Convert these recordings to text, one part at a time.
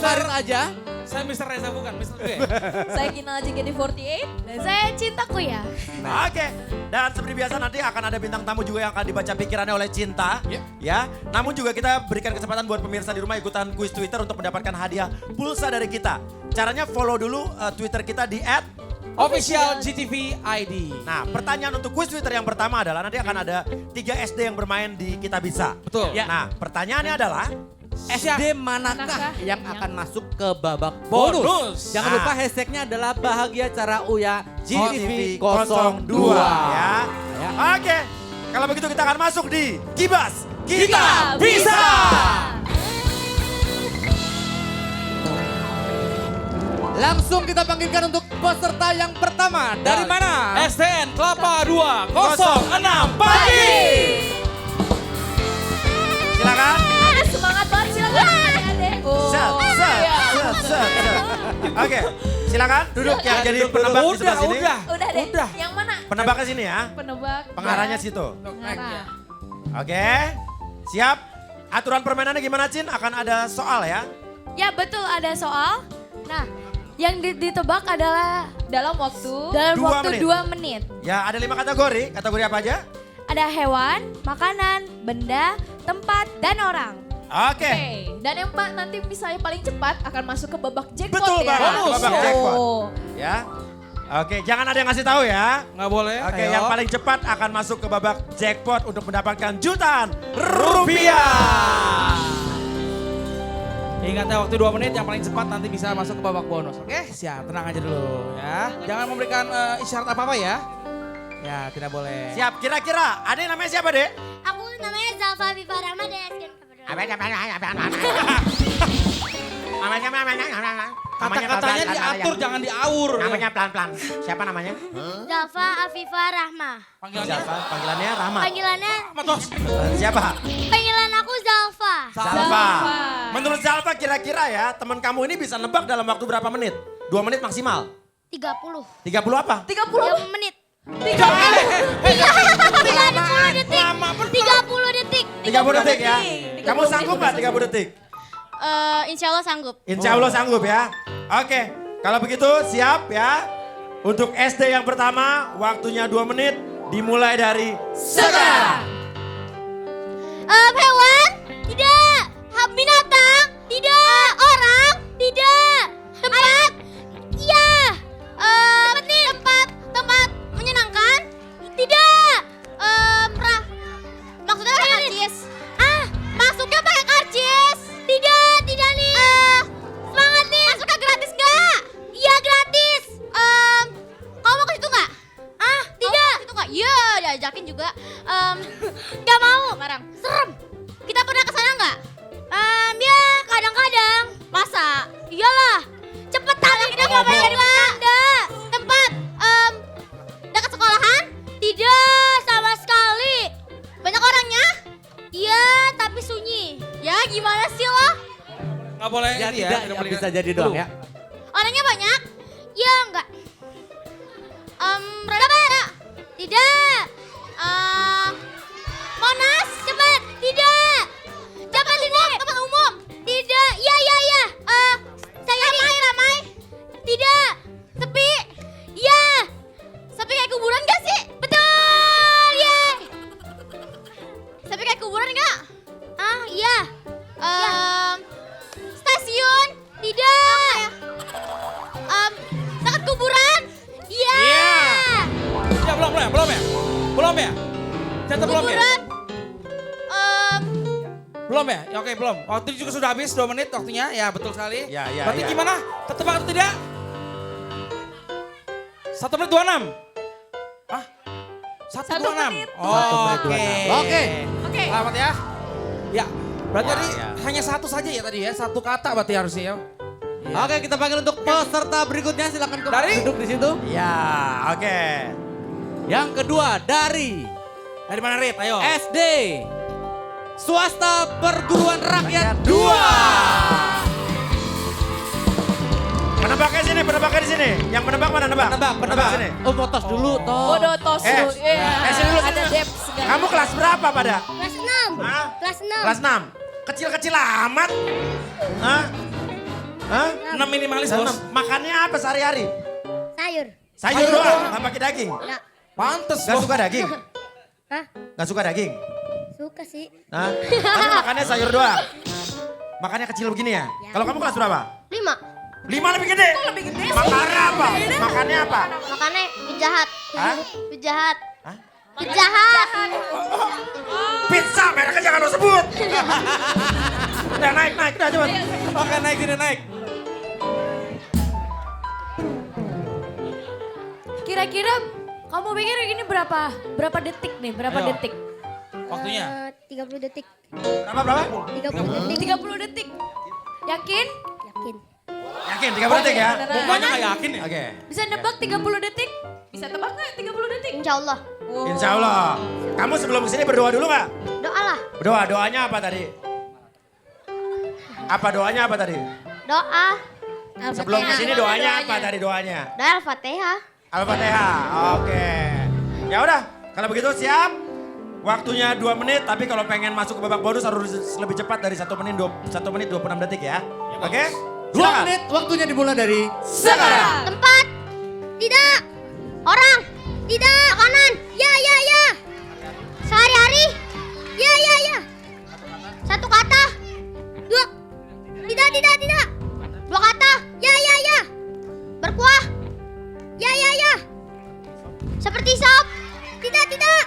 Farid aja. Saya Mr. Reza bukan, Mr. Gue. Saya Kinal JKT48. Dan saya Cintaku ya. Oke, dan seperti biasa nanti akan ada bintang tamu juga yang akan dibaca pikirannya oleh Cinta. Yep. Ya, namun juga kita berikan kesempatan buat pemirsa di rumah ikutan kuis Twitter untuk mendapatkan hadiah pulsa dari kita. Caranya follow dulu Twitter kita di Official GTV ID. Nah, pertanyaan untuk kuis Twitter yang pertama adalah nanti akan ada 3 SD yang bermain di Kita Bisa. Betul. Ya. Nah, pertanyaannya adalah SD manakah yang akan masuk ke babak bonus? Bonus. Jangan Nah. lupa hashtagnya adalah bahagia cara Uya GTV 02 ya. Ya. Oke, kalau begitu kita akan masuk di Kibas Kita Bisa. Langsung kita panggilkan untuk peserta yang pertama. Dari mana? STN Kelapa 206 pagi. Silakan. Ada semangat banget, silakan adek-adek. Oh, Set, set, iya. set, set, set. Oke, silakan duduk yang jadi penebak di sebelah sini. Udah deh, Udah. yang mana? Penebak ke sini ya. Penebak. Pengarahnya situ. Pengarah. Oke, siap. Aturan permainannya gimana, Cin? Akan ada soal ya. Ya betul ada soal. Nah, yang ditebak adalah Dalam waktu. dalam 2 waktu menit. 2 menit. Ya, ada 5 kategori. Kategori apa aja? Ada hewan, makanan, benda, tempat, dan orang. Oke. Oke, dan yang nanti misalnya paling cepat akan masuk ke babak jackpot Betul ya. banget, Bonus. babak jackpot. Oh. Ya. Oke, jangan ada yang ngasih tahu ya. Nggak boleh. Oke, ayo. yang paling cepat akan masuk ke babak jackpot untuk mendapatkan jutaan rupiah. Ingat ya waktu 2 menit yang paling cepat nanti bisa masuk ke babak bonus. Oke, siap. Tenang aja dulu ya. Jangan memberikan isyarat apa-apa ya. Ya, tidak boleh. Siap, kira-kira ada yang namanya siapa, Dek? Aku namanya Zalfa Viva Rahma dari SDN Kata-katanya diatur, jangan diaur. Namanya pelan-pelan. Siapa namanya? Zalfa Afifa Rahma. Panggilannya. Siapa? Panggilannya Rahmat. Panggilannya, Matos. Siapa? panggilan aku Zalfa. Zalfa. Menurut Zalfa kira-kira ya, teman kamu ini bisa nebak dalam waktu berapa menit? 2 menit maksimal. 30. 30 apa? 30 menit. 30 detik. Lama betul. 30 detik. 30 detik ya. Kamu sanggup nggak 30 detik? Insya Allah sanggup. Insya Allah sanggup ya. Oke, kalau begitu siap ya. Untuk SD yang pertama, waktunya 2 menit. Dimulai dari sekarang. Hewan? Tidak. Binatang? Tidak. Orang? Tidak. Tempat? Iya. Tempat menyenangkan? Tidak. Maksudnya pakai karcis? Masuknya pakai karcis? Tidak nih. Semangat nih. Masuknya gratis nggak? Iya gratis. Kamu mau ke situ nggak? Tidak. Itu nggak? Iya, diajakin juga. Nggak mau. Sekarang. Serem. Kita pernah ke sana nggak? Ya kadang-kadang. Masa? Iyalah. Cepetan. Kita nggak pernah jadi bercanda. Tempat. Dekat sekolahan? Tidak sama sekali. Banyak orangnya? Iya, tapi sunyi. Ya gimana sih lo? Nggak boleh Ya ini tidak, tidak ya, boleh. bisa jadi doang ya. Orangnya banyak? Ya enggak. Berapa? Tidak. Monas, cepat. Tidak. Cepat ini. Tempat umum. Tidak. Iya. Saya ramai. Tidak. Sepi. Iya. Sepi kayak kuburan gak sih? Betul. Ye. Sepi kayak kuburan gak? Iya. Stasiun. Tidak. Dekat kuburan? Iya. Ya belum ya. Catat belum ya. Kuburan. Belum ya? Ya, oke belum. Waktu juga sudah habis 2 menit waktunya. Ya betul sekali. Ya, Berarti ya. gimana? Ketebak atau tidak? 1 menit 26. Hah? 1 menit. Oke. Oke. Oke. Selamat ya. Ya, berarti Ya, tadi ya. hanya 1 saja ya tadi ya. 1 kata berarti harusnya ya. Ya. Oke, kita panggil untuk peserta berikutnya. Silakan Dari? duduk di situ. Ya, oke. Yang kedua dari Dari mana Rit? Ayo. SD Swasta Perguruan Rakyat 2. Penebaknya di sini. Yang penebak mana nebak? Penebak. sini. Oh, motos dulu, toh. Bodoh tos Eh, dulu. Iya. sini dulu. Ada depth segala. Kamu kelas berapa pada? Kelas 6. Hah? Kelas 6. Kelas 6. Kecil-kecil amat. Hah? Hah? 6 minimalis Enam. bos. Makannya apa sehari-hari? Sayur. Sayur doang, nggak pakai daging. Enggak. Pantes Gak bos. suka daging? Hah? Gak suka daging? Suka sih. Hah? Tapi makannya sayur doang? Makannya kecil begini ya? Kalau kamu kelas berapa? 5. 5 lebih gede? Lebih gede sih. Makannya apa? Makannya apa? Makannya penjahat. Hah? Penjahat. Hah? Penjahat. Pizza, mereknya jangan lo sebut. Udah naik, udah coba. Oke naik sini naik. Kira-kira kamu pikir ini berapa detik nih? Berapa Ayo. detik? Waktunya. 30 detik. Berapa? 30 detik. 30 detik. Yakin? Yakin. Yakin 30 detik ya? Mukanya gak yakin ya? Oke. Bisa nebak 30 detik? Bisa tebak nggak 30 detik? Insya Allah. Insya Allah. Kamu sebelum kesini berdoa dulu gak? Doa lah. Doanya apa tadi? Doanya apa tadi? Doa. Sebelum kesini doanya apa tadi doanya? Doa Al-Fatihah. Al-Fatihah. Oke. Ya udah, kalau begitu siap. Waktunya 2 menit, tapi kalau pengen masuk ke babak bonus harus lebih cepat dari 1 menit 26 detik ya. Oke? 2 Silakan. menit waktunya dimulai dari sekarang. Tempat. Tidak. Orang. Tidak. Makanan. Ya. Sehari-hari. Ya. 1 kata. 2. Tidak. 2 kata. Ya. Berkuah. Ya. Seperti sop. Tidak.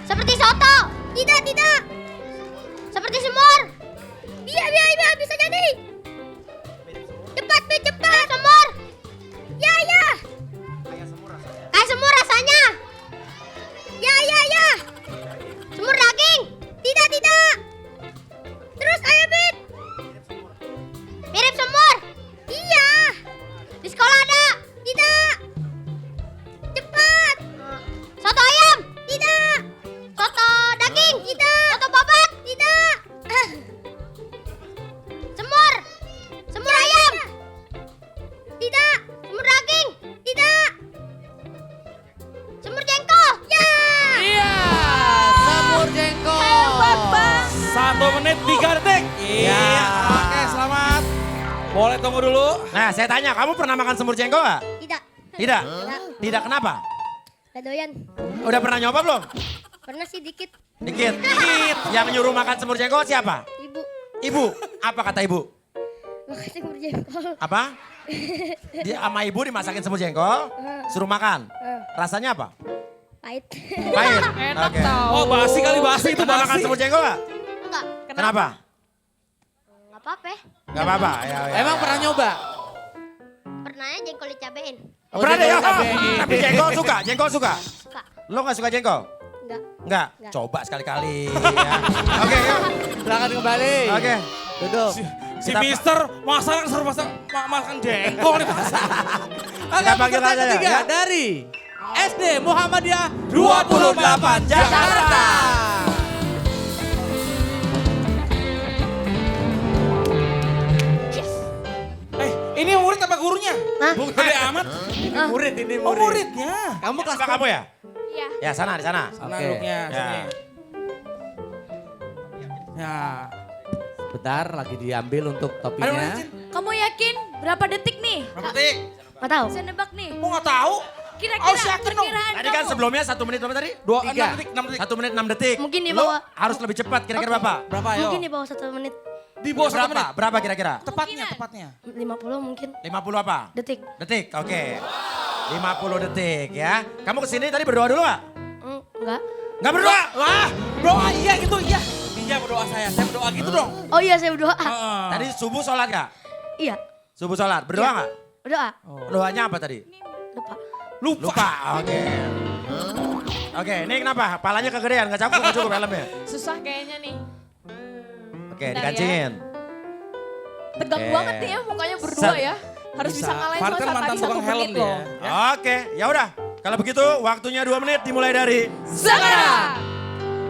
Seperti soto. Tidak. Seperti semur. Iya, bisa jadi. Cepat. Semur. Ya. Kayak semur rasanya. Ya. Semur daging. Tidak. Terus ayo, Bit. Mirip semur. Iya. Di sekolah ada. Tidak. Cepat. Soto ayam. Tidak. Soto daging. Tidak. Soto babat. Tidak. Semur ayam. Tidak. Semur daging. Tidak. Semur jengkol. Ya. Iya, semur jengkol. 1 menit 3 detik. Iya. Oke selamat. Boleh tunggu dulu. Nah, saya tanya, kamu pernah makan semur jengkol gak? Tidak. Tidak? Tidak, kenapa? Gak doyan. Udah pernah nyoba belum? Pernah sih dikit. Dikit. Yang nyuruh makan semur jengkol siapa? Ibu. Ibu. Apa kata ibu? Makasih semur jengkol. Apa? Dia sama ibu dimasakin semur jengkol, suruh makan. Rasanya apa? Pahit. Pahit. Enak Oke. tau. Oh basi kali basi itu Pernah makan basi. semur jengkol gak? Enggak. Kenapa? Enggak apa-apa. Gak apa-apa. Ya. Emang pernah nyoba? Pernahnya jengkol dicabein. Pernah deh ya? jengkol cabein. Tapi jengkol suka? Jengkol suka? Suka. Lo gak suka jengkol? Enggak. Enggak? Enggak. Coba sekali-kali. Ya. Oke, yuk. Silakan kembali. Oke. Duduk. Si Kita- Mister masakan suruh makan jengkol nih. Oke, panggil peserta aja ya, ketiga ya. dari SD Muhammadiyah 28 Jakarta. Ini murid apa gurunya? Hah? Gede amat. Murid ini Oh murid. muridnya. Kamu kelas Apa kamu ya? Iya. Ya sana, di sana. Sana Oke. duduknya Ya. sini. Ya. Bentar lagi diambil untuk Ayo topinya. lanjut. Kamu yakin berapa detik nih? Berapa detik? Enggak tahu. Bisa nebak nih. Kok nggak tahu? Kira-kira Harus yakin dong. perkiraan Tadi kan kamu. sebelumnya 1 menit berapa tadi? 6 Tiga. detik, 6 detik. 1 menit 6 detik. Mungkin di Lo bawah. harus lebih cepat, kira-kira berapa? Berapa ayo? Mungkin di bawah 1 menit. Di bawah 1 menit. Berapa kira-kira? Tepatnya. 50 mungkin. 50 apa? Detik. Detik, oke. 50 detik ya. Kamu kesini tadi berdoa dulu gak? Enggak. Gak berdoa? Wah, doa iya gitu, iya. Iya berdoa saya berdoa gitu dong. Oh iya saya berdoa. Heeh. Tadi subuh sholat gak? Iya. Subuh sholat, berdoa gak? Berdoa. Doanya apa tadi? Lupa. Lupa, oke. Oke, ini kenapa? Palanya kegedean, gak cukup helmnya. Susah kayaknya nih. Oke, Bentar dikancingin. Tegang Oke. banget nih ya mukanya berdua ya. Harus bisa ngalahin Far kan soalnya mantan tadi 1 tukang helm menit dia. loh. Oke, ya udah. Kalau begitu waktunya 2 menit dimulai dari Sekarang.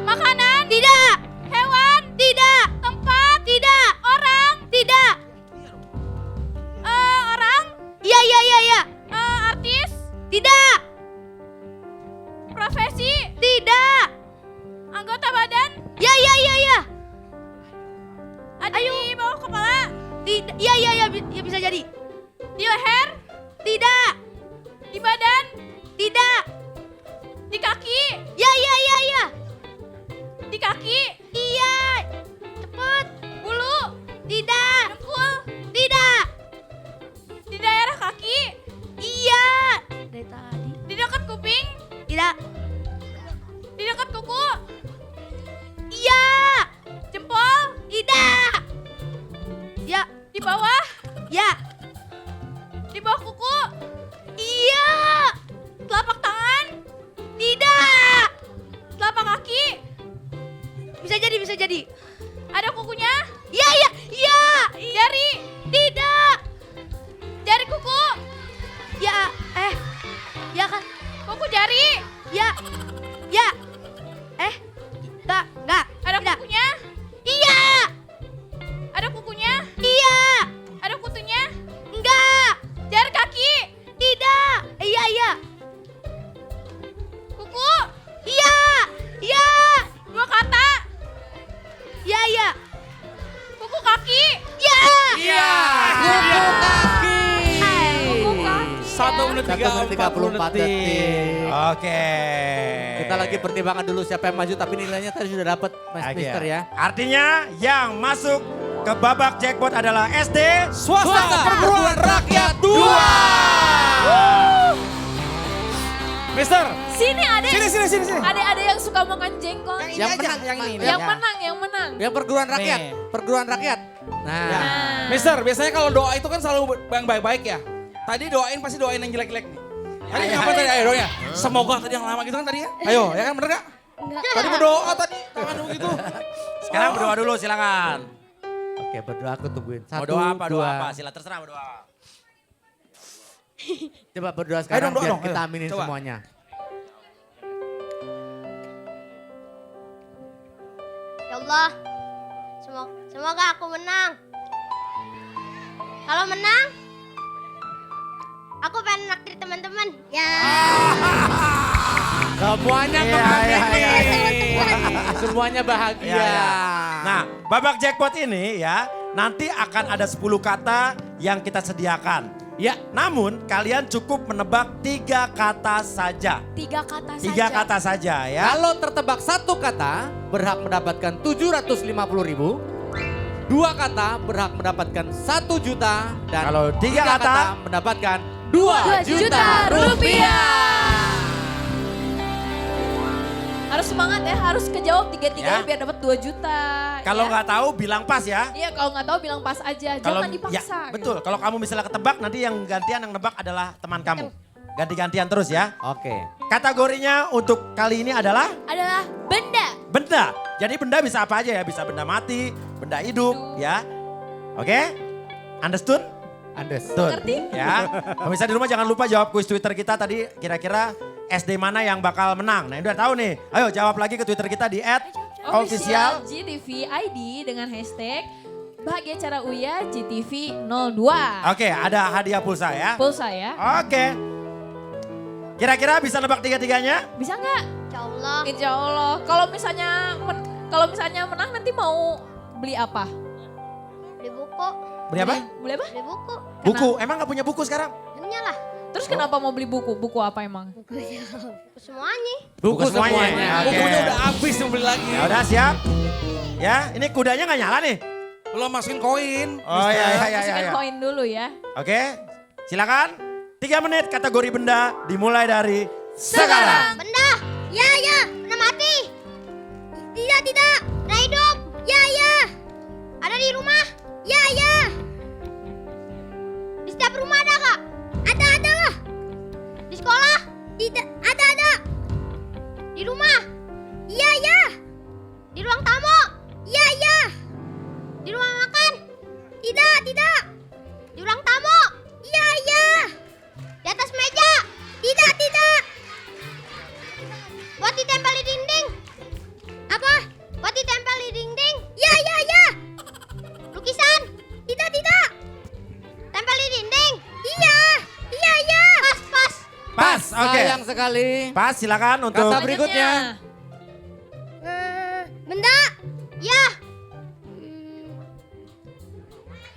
Makanan? Tidak. Hewan? Tidak. Tempat? Tidak. Orang? Tidak. Orang? Iya. Artis? Tidak. Profesi? Tidak. Anggota badan? Ya. Ada di bawah kepala? Tidak. Iya. Ya bisa jadi. Di leher, Tidak. di badan, Tidak. di kaki, Ya, ya, ya, ya. di kaki, Iya. Cepet. bulu, Tidak. dengkul, Tidak. di daerah kaki, Iya. Dari tadi. di dekat kuping, Tidak. di dekat kuku, Iya. jempol, Tidak. Ya. di bawah, Ya. di bawah kuku, Iya. telapak tangan, Tidak. telapak kaki, Bisa jadi, bisa jadi. ada kukunya, Iya, iya, iya. jari, Tidak. jari kuku, Ya, ya kan? kuku jari, Ya. Ya. Enggak. ada Tidak. kukunya, Iya. ada kukunya, Iya. ada kutunya, Enggak. jari kaki, Tidak. Iya, iya. kuku, Iya. Iya. dua kata, Iya, iya. kuku kaki, Iya. Iya. Kuku kaki. kuku kaki. 1 menit 1 menit 34 detik. Oke. Kita lagi pertimbangan dulu siapa yang maju tapi nilainya tadi sudah dapat Mas Oke. Mister ya. Artinya yang masuk ke babak jackpot adalah SD. Swasta Perguruan Rakyat 2. Mister, Sini adek, sini. ada yang suka makan jengkol. Yang menang, yang ini. Yang menang. Yang perguruan rakyat, Nih. perguruan rakyat. Nah, Ya. Mister, biasanya kalau doa itu kan selalu yang baik-baik ya. Tadi doain pasti doain yang jelek-jelek nih. Tadi apa tadi? Ayo doanya. Semoga tadi yang lama gitu kan tadi ya. Ayo, ya kan bener gak? Tadi berdoa tadi, jangan begitu. Sekarang berdoa dulu silakan. oke berdoa aku tungguin. Mau 1, doa apa? 2. Doa apa? Sila terserah mau doa. Coba berdoa sekarang dong, doa biar dong, kita ayo. aminin Coba. semuanya. Ya Allah. Semoga aku menang. Kalau menang, aku pengen naktir teman-teman. Ya. Semuanya Iya, menang iya, ini. Semuanya bahagia. Iya, iya. Nah, babak jackpot ini ya, nanti akan ada 10 kata yang kita sediakan. Ya, Namun kalian cukup menebak 3 kata saja. 3 kata saja. 3 kata saja ya. kalau tertebak 1 kata berhak mendapatkan 750.000. 2 kata berhak mendapatkan 1 juta dan Kalau 3 kata, mendapatkan 2 juta rupiah. Harus semangat ya, harus kejawab 3-3 Ya. biar dapat 2 juta. kalau ya. nggak tahu bilang pas ya. Iya, kalau nggak tahu bilang pas aja, jangan dipaksa. Ya, gitu. betul. Kalau kamu misalnya ketebak nanti yang gantian yang nebak adalah teman kamu. Ganti-gantian terus ya. Oke. Kategorinya untuk kali ini adalah Adalah benda. benda. Jadi benda bisa apa aja ya, bisa benda mati, benda hidup ya. Oke? Understood? Understood. Ngerti? Ya. Pemirsa di rumah jangan lupa jawab kuis Twitter kita tadi kira-kira SD mana yang bakal menang. Nah, ini udah tahu nih. Ayo jawab lagi ke Twitter kita di @official. GTV ID dengan hashtag Bahagia Cara Uya GTV 02. Oke, ada hadiah pulsa ya. Pulsa ya. Oke. Kira-kira bisa nebak 3-3-nya? Bisa nggak? Insya Allah. Insya Allah. Kalau misalnya menang nanti mau beli apa? Beli buku. Beli apa? Beli apa? Beli buku. Buku. Emang nggak punya buku sekarang? Punya lah. Terus kenapa mau beli buku? Buku apa emang? Buku semuanya. Buku semuanya. Oke. Bukunya udah habis mau beli lagi. Ya udah siap. Ya, ini kudanya nggak nyala nih. Belum masukin koin. Oh Mister. iya. Masukin koin dulu ya. Oke, silakan. 3 menit kategori benda dimulai dari sekarang. Benda. Ya, ya. Benda mati. Tidak, tidak. Benda hidup. Ya, ya. Ada di rumah. Ya, ya. Di setiap rumah ada kak? Ada lah. Di sekolah? Tidak. Ada. Di rumah? Iya, ya. Di ruang tamu? Iya, ya. Di rumah makan? Tidak. Di ruang tamu? Iya, ya. Di atas meja? Tidak. Buat ditempel di dinding? Apa? Buat ditempel di dinding? Ya. Lukisan? Tidak. Tempel di dinding? Iya. Pas. Pas, oke. Sayang sekali. Pas, silakan untuk Kata berikutnya. Benda? Ya.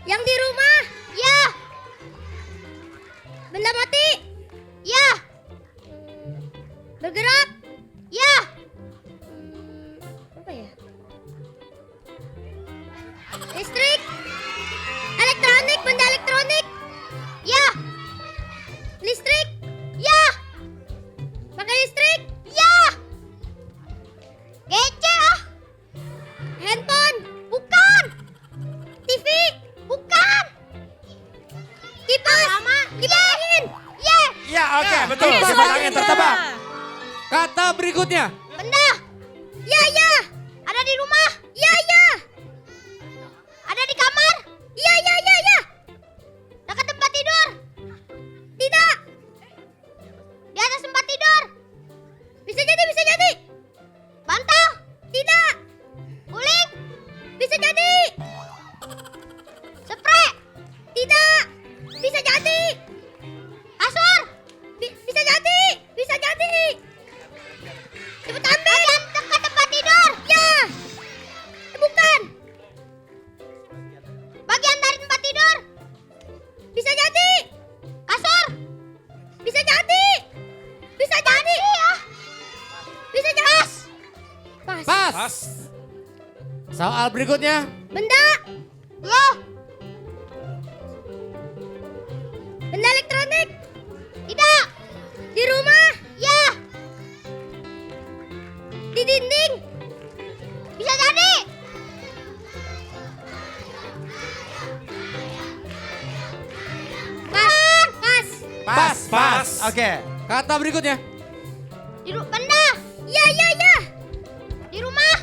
Yang di rumah? Ya. Benda mati. Ya. Bergerak. Ya. Apa ya? Listrik. Elektronik, benda elektronik. Ya. Listrik. Ya. Pakai listrik. Ya. Gadget ah. Handphone. Bukan. TV. Bukan. Kipas. Kipasin. Ya. Ya, oke, betul. Oke, Kipas selanjutnya. angin tertebak. Kata berikutnya. Benda. Ya, ya. Ada di rumah. Ya, ya. Ada di kamar. Ya, ya, ya, ya. Dekat tempat tidur. Tidak. Di atas tempat tidur. Bisa jadi, bisa jadi. Bantal. Tidak. Guling. Bisa jadi. Spray. Tidak. Bisa jadi. Kasur. Bisa jadi. Bisa jadi. Cepet ambil. Bagian dekat tempat tidur. Ya. Bukan. Bagian dari tempat tidur. Bisa jadi. Kasur. Bisa jadi. Bisa jadi. Bisa jadi. Pas. Pas. Pas. Soal berikutnya. Benda. Loh. Benda elektronik. Tidak. Di rumah. Ya. Di dinding. Bisa jadi. Pas. Pas. Pas, pas. Oke. Kata berikutnya. Benda. Ya, ya, ya. Di rumah.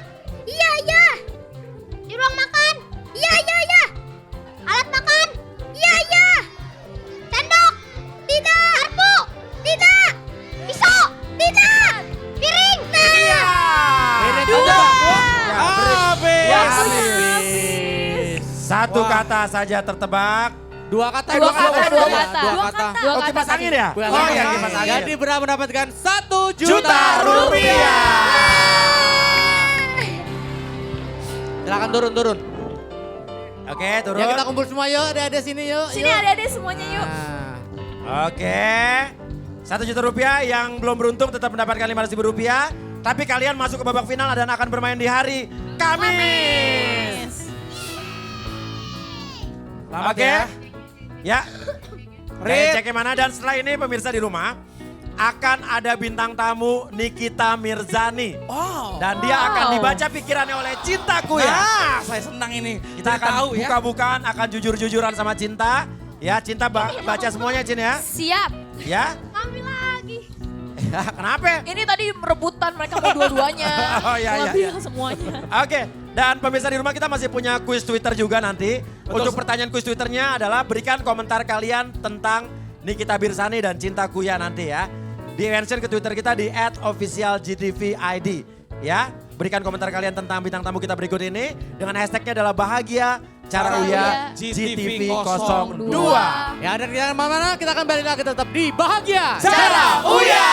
Iya, iya. Di ruang makan. Iya, iya, iya. Alat makan. Iya, iya. Sendok. Tidak. Garpu. Tidak. Pisau. Tidak. Piring. Iya. Piring tertebak. Habis. Habis. Satu kata saja tertebak. Dua kata. Dua kata, dua ya, kata. Dua Dua kata. Dua Oh, kata kipas tadi. angin ya? Kipas Oh angin. ya, kipas angin. Jadi berhak mendapatkan 1 Juta juta rupiah. Silakan turun. Oke, turun. Ya kita kumpul semua yuk, ada sini yuk. Sini yuk. adik-adik semuanya yuk. Nah, Oke. 1 juta rupiah yang belum beruntung tetap mendapatkan 500 ribu rupiah. Tapi kalian masuk ke babak final dan akan bermain di hari Kamis. Selamat Oke. ya. Ya. Rip. Cek mana dan setelah ini pemirsa di rumah akan ada bintang tamu Nikita Mirzani. Oh. Dan dia akan Wow. dibaca pikirannya oleh Cintaku ya. Nah, saya senang ini. Kita akan tahu ya. buka-bukaan, akan jujur-jujuran sama Cinta. Ya, Cinta baca semuanya Cin ya. Siap. Ya. Ambil lagi. Ya, kenapa? Ini tadi rebutan mereka mau dua-duanya. Oh, iya, iya, Lebih iya. semuanya. Oke, dan pemirsa di rumah kita masih punya kuis Twitter juga nanti. Untuk pertanyaan kuis Twitternya adalah berikan komentar kalian tentang Nikita Mirzani dan Cinta Kuya nanti ya. Di mention ke Twitter kita di @officialgtvid ya. Berikan komentar kalian tentang bintang tamu kita berikut ini dengan hashtagnya adalah bahagia cara Uya GTV 02. ya dan kita mana kita akan balik lagi tetap di Bahagia Cara Uya.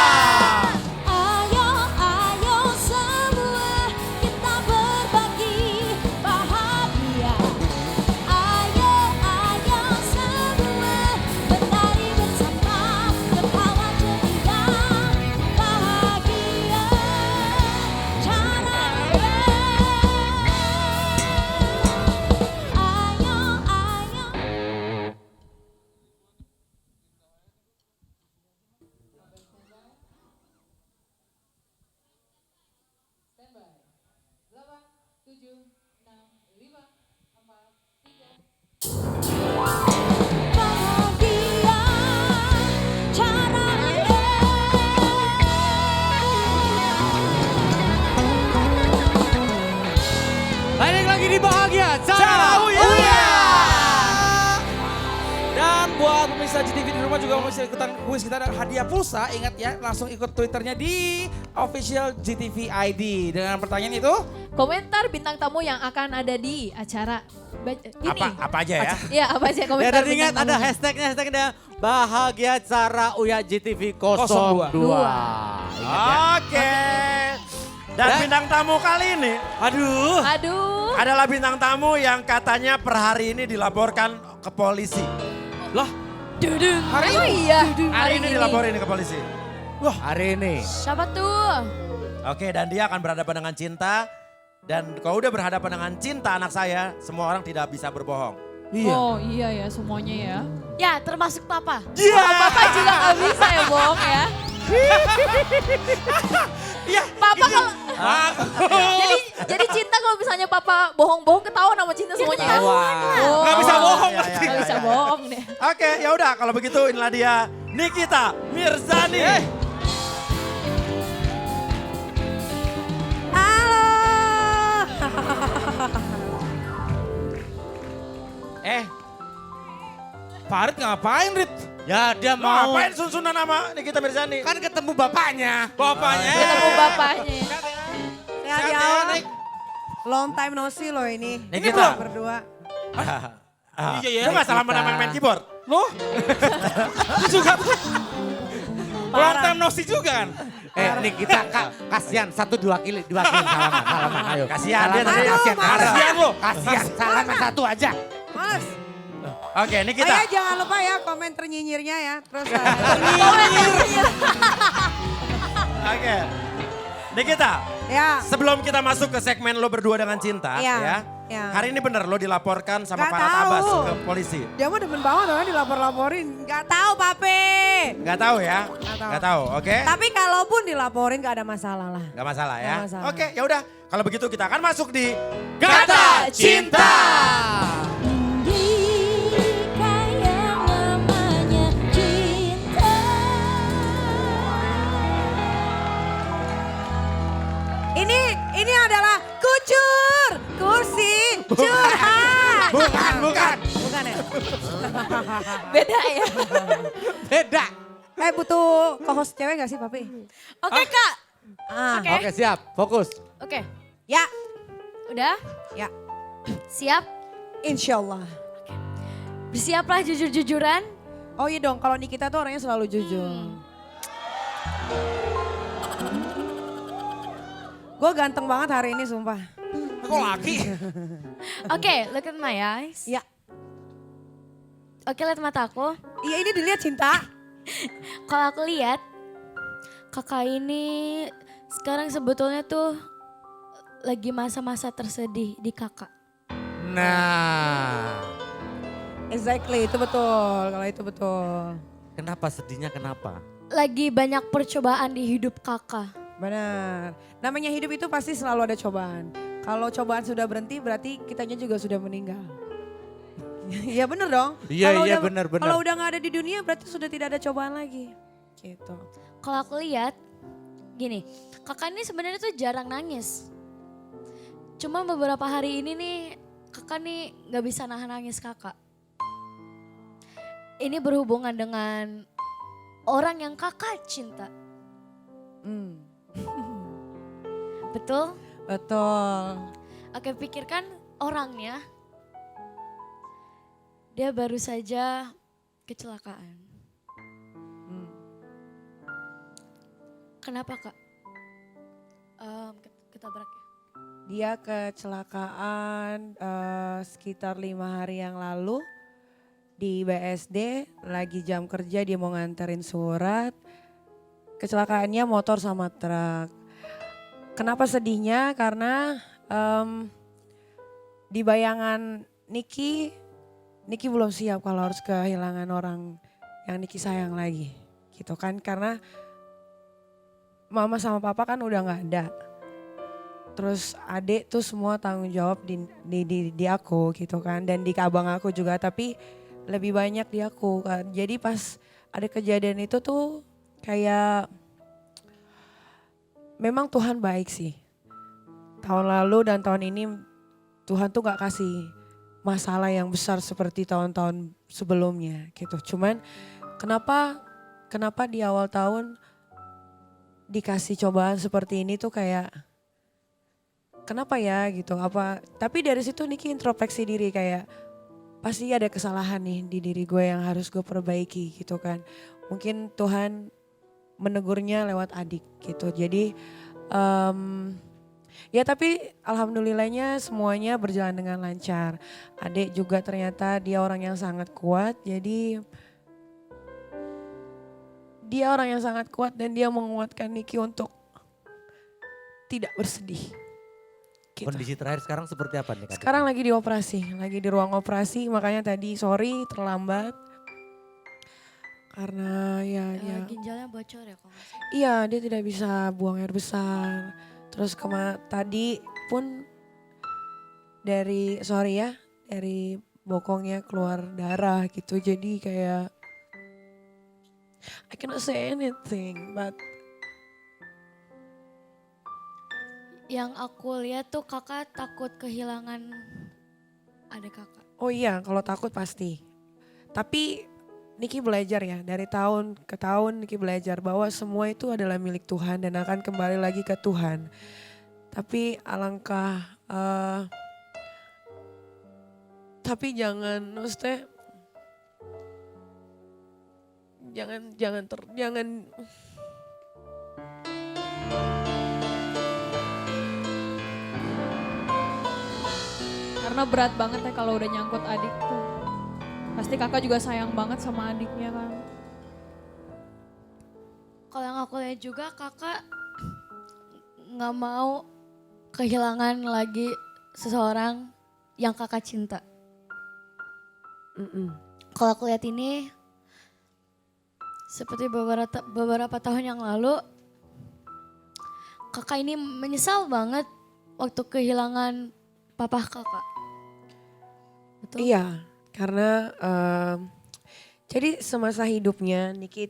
Ayo, ayo semua kita berbagi bahagia. Ayo, ayo semua menari bersama tertawa ceria. Bahagia cara Ayo, ayo. Bahagia cara balik lagi di Bahagia Cara Cara Uya. Uya. Dan buat pemirsa GTV di rumah juga mau ikutan kuis kita ada hadiah pulsa. Ingat ya, langsung ikut Twitternya di official GTV ID. Dengan pertanyaan itu, Komentar bintang tamu yang akan ada di acara ini. Apa aja ya? Ya apa aja Ya komentar dan ingat bintang ada tamunya. hashtagnya Bahagia Cara Uya GTV 02. Dua. Ingat ya. Oke. Dan bintang tamu kali ini Aduh. adalah bintang tamu yang katanya per hari ini dilaporkan ke polisi. lah Hari Oh ini. iya. Hari ini dilaporin ke polisi. Hari ini. Siapa tuh? Oke, dan dia akan berhadapan dengan cinta. Dan kalau udah berhadapan dengan cinta anak saya, semua orang tidak bisa berbohong. Oh iya ya semuanya ya. Ya termasuk papa. Papa juga gak bisa ya bohong ya. Papa kalau jadi cinta kalau misalnya papa bohong-bohong ketahuan sama cinta semuanya. Ketahuan. Oh, Gak bisa bohong iya, berarti. iya, Gak bisa iya. bohong deh. Oke, ya udah kalau begitu inilah dia Nikita Mirzani. Farid ngapain Rit? Ya dia Mau mau. ngapain sun-sunan nama Nikita Mirzani? Kan ketemu bapaknya. Bapaknya. Ketemu bapaknya. Sehat ya, Om. Long time no see loh ini. Nikita. Berdua. Iya ya. Lu gak salah menang main keyboard? Loh? Lu juga tuh. Long time no see juga kan? Nih kita kasihan 1-2 kali salaman ayo. Kasihan dia Salaman, tadi. kasihan, Kasihan lo. Kasihan salaman satu aja. Mas, Oke, Nikita. ayo jangan lupa ya komen ternyinyirnya ya. Terus Oke. Nikita, ya. sebelum kita masuk ke segmen lo berdua dengan cinta, Iya, ya. iya. Hari ini bener lo dilaporkan sama Nggak Farhat tahu. Abbas ke polisi. Dia mah demen banget orang dilapor-laporin. Gak tahu Pape. Nggak tahu ya? tahu. Nggak tahu, oke? Tapi kalaupun dilaporin gak ada masalah lah. Nggak masalah ya? Nggak masalah. Oke, ya udah. Kalau begitu kita akan masuk di Kata Cinta. Indika yang namanya cinta. Ini adalah kucur, kursi, curhat. Bukan. Bukan ya? Beda ya. Beda. Butuh co-host cewek gak sih Papi? Oke Kak. Oke. Oke siap, fokus. Oke. Ya, Udah? ya. Siap? Insya Allah. Bersiaplah jujur-jujuran. Oh iya dong, kalau Nikita tuh orangnya selalu jujur. Gue ganteng banget hari ini sumpah. Kok laki? Oke, look at my eyes. Ya, Oke, lihat mata aku. iya ini dilihat cinta. Kalau aku lihat, kakak ini sekarang sebetulnya tuh lagi masa-masa tersedih di kakak. Nah, Exactly, itu betul. Kalau itu betul. kenapa sedihnya kenapa? Lagi banyak percobaan di hidup kakak. Benar. Namanya hidup itu pasti selalu ada cobaan. Kalau cobaan sudah berhenti berarti kitanya juga sudah meninggal. Iya bener dong. Iya, Kalau iya, udah- bener. Kalau udah gak ada di dunia berarti sudah tidak ada cobaan lagi. Gitu. Kalau aku lihat, gini, kakak ini sebenarnya tuh jarang nangis. Cuma beberapa hari ini nih, kakak nih gak bisa nahan nangis kakak. Ini berhubungan dengan orang yang kakak cinta. Hmm, Betul? betul. Oke, pikirkan orangnya. Dia baru saja kecelakaan. Kenapa kak? Ketabrak ya? Dia kecelakaan sekitar 5 hari yang lalu di BSD. Lagi jam kerja dia mau nganterin surat. Kecelakaannya motor sama truk. Kenapa sedihnya? Karena di bayangan Niki belum siap kalau harus kehilangan orang yang Niki sayang lagi. Gitu kan, karena mama sama papa kan udah gak ada. Terus adik tuh semua tanggung jawab di aku gitu kan. Dan di abang aku juga, tapi lebih banyak di aku kan. Jadi pas ada kejadian itu tuh kayak memang Tuhan baik sih. Tahun lalu dan tahun ini Tuhan tuh gak kasih masalah yang besar seperti tahun-tahun sebelumnya gitu. Cuman kenapa di awal tahun dikasih cobaan seperti ini tuh kayak kenapa ya gitu. Tapi dari situ Niki introspeksi diri kayak pasti ada kesalahan nih di diri gue yang harus gue perbaiki gitu kan. Mungkin Tuhan menegurnya lewat adik gitu. Jadi ya tapi alhamdulillahnya semuanya berjalan dengan lancar. Adik juga ternyata dia orang yang sangat kuat. Jadi dia orang yang sangat kuat dan dia menguatkan Niki untuk tidak bersedih. Gitu. Kondisi terakhir sekarang seperti apa nih Kak? Sekarang lagi di operasi, lagi di ruang operasi, makanya tadi sorry terlambat. Karena Ginjalnya bocor ya kalau nggak salah. iya dia tidak bisa buang air besar. Terus tadi pun dari bokongnya keluar darah gitu. Jadi kayak I cannot say anything, but Yang aku lihat tuh kakak takut kehilangan adik kakak. oh iya kalau takut pasti. Tapi Niki belajar ya, dari tahun ke tahun Niki belajar bahwa semua itu adalah milik Tuhan dan akan kembali lagi ke Tuhan. Tapi alangkah, tapi jangan, maksudnya jangan. Karena berat banget ya kalau udah nyangkut adik tuh. Pasti kakak juga sayang banget sama adiknya kan. Kalau yang aku lihat juga kakak nggak mau kehilangan lagi seseorang yang kakak cinta. Kalau aku lihat ini seperti beberapa tahun yang lalu kakak ini menyesal banget waktu kehilangan papa kakak. Betul? Iya, karena jadi semasa hidupnya Niki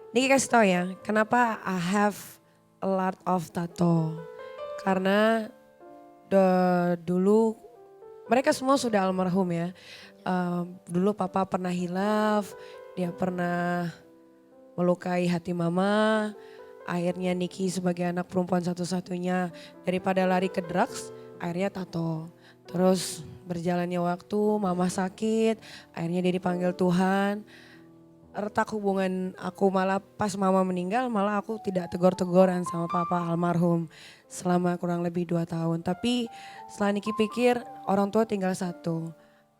kasih tahu ya, kenapa I have a lot of tattoo. Karena dulu mereka semua sudah almarhum ya. Dulu papa pernah hilaf, dia pernah melukai hati mama. Akhirnya Niki sebagai anak perempuan satu-satunya daripada lari ke drugs, akhirnya tato. Terus berjalannya waktu, mama sakit, akhirnya dia dipanggil Tuhan. Retak hubungan aku malah pas mama meninggal, malah aku tidak tegur-teguran sama papa almarhum selama kurang lebih 2 tahun. Tapi setelah Niki pikir orang tua tinggal satu.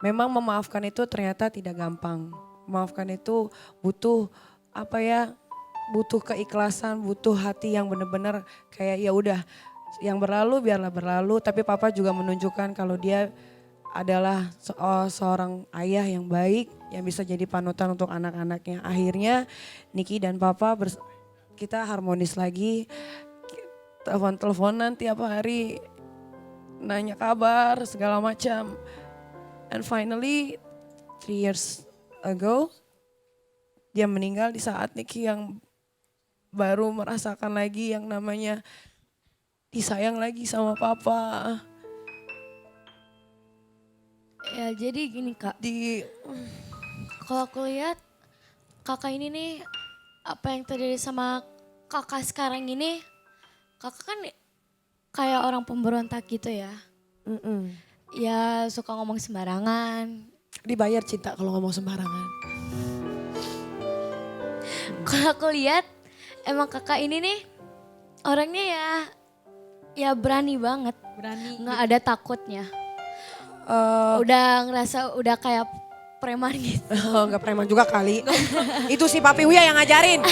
Memang memaafkan itu ternyata tidak gampang. Memaafkan itu butuh butuh keikhlasan, butuh hati yang benar-benar kayak ya udah yang berlalu biarlah berlalu. Tapi papa juga menunjukkan kalau dia adalah seorang ayah yang baik yang bisa jadi panutan untuk anak-anaknya. Akhirnya Niki dan papa kita harmonis lagi, telepon-teleponan tiap hari, nanya kabar segala macam. And finally 3 years ago dia meninggal di saat Niki yang baru merasakan lagi yang namanya disayang lagi sama papa. Ya jadi gini kak, kalau aku lihat kakak ini nih apa yang terjadi sama kakak sekarang ini, kakak kan kayak orang pemberontak gitu ya. Ya suka ngomong sembarangan. Dibayar cinta kalau ngomong sembarangan. Kalau aku lihat emang kakak ini nih orangnya ya berani banget. Berani. Nggak ada takutnya. Udah ngerasa udah kayak preman gitu. Enggak preman juga kali. Itu si Papi Uya yang ngajarin.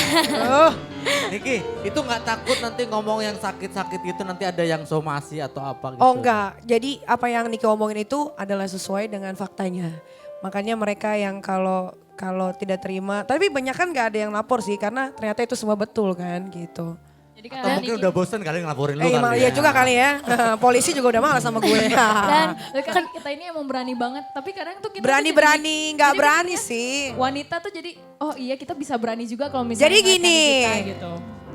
Niki, itu nggak takut nanti ngomong yang sakit-sakit gitu nanti ada yang somasi atau apa gitu? Oh enggak, jadi apa yang Niki omongin itu adalah sesuai dengan faktanya. Makanya mereka yang kalau tidak terima, tapi banyak kan gak ada yang lapor sih karena ternyata itu semua betul kan gitu. Jadi Atau mungkin udah bosen kali ngelaporin lu kali Iya juga kali ya, polisi juga udah malas sama gue. Dan kan kita ini emang berani banget, tapi kadang tuh kita Berani-berani, nggak jadi berani mikirnya sih. wanita tuh jadi oh iya kita bisa berani juga kalau misalnya Jadi ngeliat gini, kita gitu.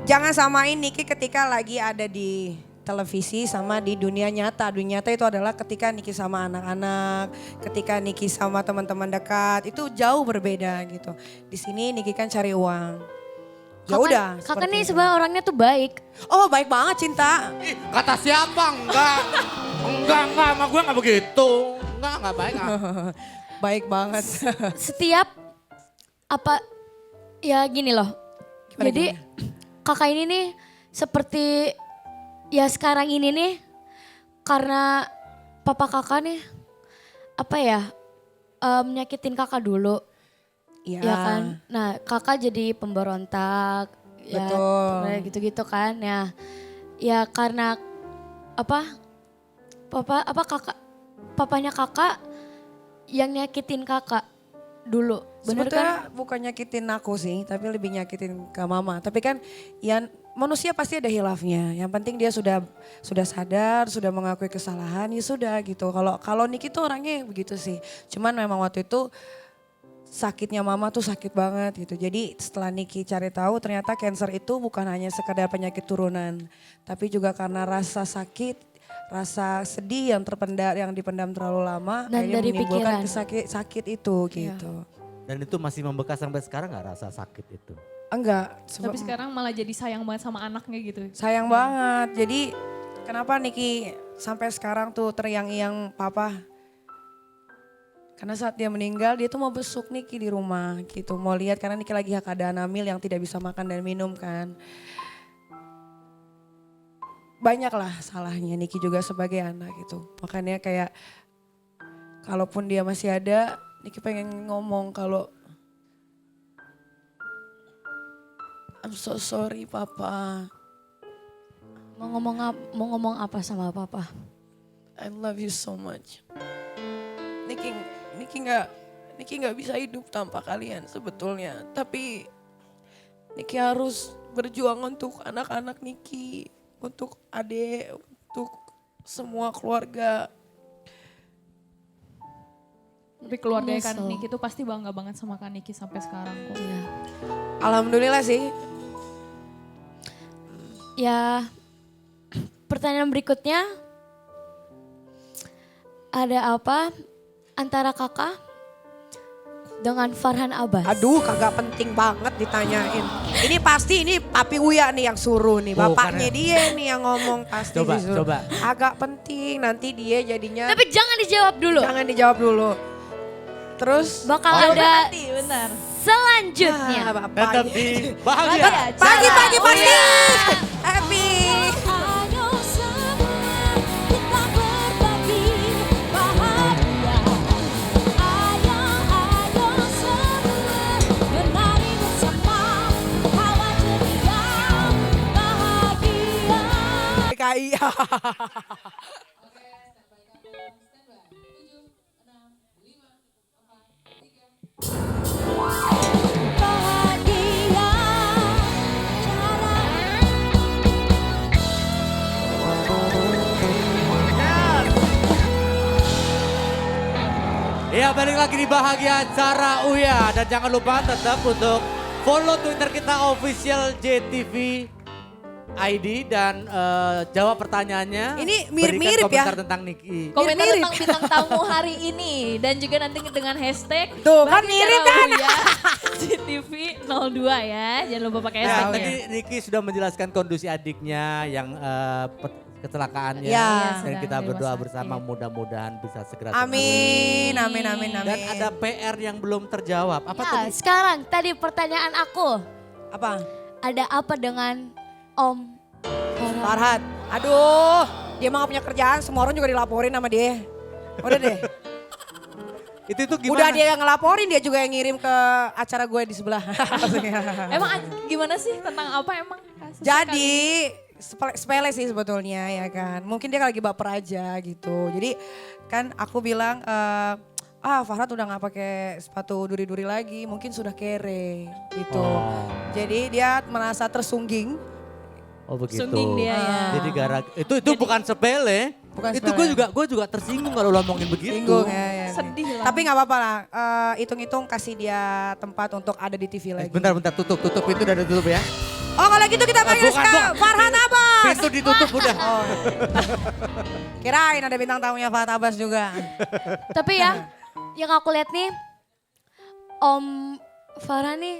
jangan samain Niki ketika lagi ada di televisi sama di dunia nyata. Dunia nyata itu adalah ketika Niki sama anak-anak, ketika Niki sama teman-teman dekat, itu jauh berbeda gitu. Di sini Niki kan cari uang. Ya udah. Kakak seperti nih itu. sebenarnya orangnya tuh baik. Oh baik banget Cinta. Ih, kata siapa? Enggak sama gue enggak begitu. Enggak baik. Baik banget. Setiap apa ya gini loh. Gimana, Jadi kakak ini nih seperti ya sekarang ini nih karena papa kakak nih apa ya menyakitin kakak dulu. Iya. Ya kan? Nah kakak jadi pemberontak. Ya, Betul. kayak gitu-gitu kan. Ya karena papanya kakak yang nyakitin kakak dulu. Bener Sebetulnya kan? bukan nyakitin aku sih, tapi lebih nyakitin ke mama. Tapi kan ya manusia pasti ada hilafnya. Yang penting dia sudah sadar, sudah mengakui kesalahan, ya sudah gitu. Kalau Niki tuh orangnya begitu sih. Cuman memang waktu itu sakitnya mama tuh sakit banget gitu. Jadi setelah Niki cari tahu ternyata cancer itu bukan hanya sekedar penyakit turunan. Tapi juga karena rasa sakit, rasa sedih yang dipendam terlalu lama. Dan akhirnya dari menimbulkan pikiran. sakit itu gitu. Dan itu masih membekas sampai sekarang nggak rasa sakit itu? Enggak. Tapi sekarang malah jadi sayang banget sama anaknya gitu. Sayang banget. Jadi kenapa Niki sampai sekarang tuh teriang-iang papa. Karena saat dia meninggal dia tuh mau besuk Niki di rumah gitu. Mau lihat karena Niki lagi keadaan hamil yang tidak bisa makan dan minum kan. Banyaklah salahnya Niki juga sebagai anak gitu. Makanya kayak kalaupun dia masih ada, Niki pengen ngomong kalau I'm so sorry papa. Mau ngomong apa sama papa? I love you so much. Niki nggak bisa hidup tanpa kalian sebetulnya. Tapi Niki harus berjuang untuk anak-anak Niki, untuk adik, untuk semua keluarga. Tapi keluarga Kak Nyesel. Niki tuh pasti bangga banget sama Kak Niki sampai sekarang kok. Iya. Alhamdulillah sih. Ya, pertanyaan berikutnya, ada apa antara kakak dengan Farhan Abbas? Aduh kagak penting banget ditanyain. Ini pasti ini Papi Uya nih yang suruh nih. Oh, Bapaknya karena- dia nih yang ngomong pasti Coba, disuruh. coba. Agak penting nanti dia jadinya. Tapi jangan dijawab dulu. Jangan dijawab dulu. Terus Bakal Oh, ada benar. selanjutnya. Tetap di bahagia. Pagi-pagi pasti. Happy. Ayo semua kita berbagi bahagia. Ayo semua menari bersama hawa ceria bahagia. PKI. Bahagia cara Ya balik lagi di Bahagia Cara Uya. Dan jangan lupa tetap untuk follow Twitter kita official JTV ID dan jawab pertanyaannya. Ini Berikan mirip-mirip ya. komentar tentang Niki. Komentar Mirip-mirip. tentang bintang tamu hari ini. Dan juga nanti dengan hashtag. Tuh kan Bahagia mirip Cara kan. Uya, GTV 02 ya. Jangan lupa pakai Nah, hashtagnya. tadi Niki sudah menjelaskan kondisi adiknya yang kecelakaannya. Ya. Dan Sedang kita di berdoa rumah bersama sakit. mudah-mudahan bisa segera sembuh. Amin, amin, amin, amin. Dan ada PR yang belum terjawab. Apa Ya, tadi? sekarang tadi pertanyaan aku. Apa? Ada apa dengan Om Farhan? Farhan. Aduh, dia mah gak punya kerjaan, semua orang juga dilaporin sama dia. Udah deh. Itu gimana? Udah dia yang ngelaporin, dia juga yang ngirim ke acara gue di sebelah. Emang gimana sih tentang apa emang kasusnya Jadi sepele sih sebetulnya ya kan. Mungkin dia lagi baper aja gitu. Jadi kan aku bilang, Farhan udah gak pakai sepatu duri-duri lagi, mungkin sudah kere gitu. Oh. Jadi dia merasa tersungging. Oh begitu. Sungging dia ya. Jadi itu bukan sepele. Bukan Itu sepele. gue juga tersinggung kalau lo ngomongin begitu. Singgung ya. Sedih lah. Tapi gak apa-apa lah, hitung-hitung kasih dia tempat untuk ada di TV lagi. Bentar tutup pintu udah ditutup ya. Oh kalau gitu kita panggil bukan, ke bukan. Farhan Abbas. Pintu ditutup udah. Oh. Kirain ada bintang tamunya Farhan Abbas juga. Tapi ya, yang aku lihat nih, Om Farhan nih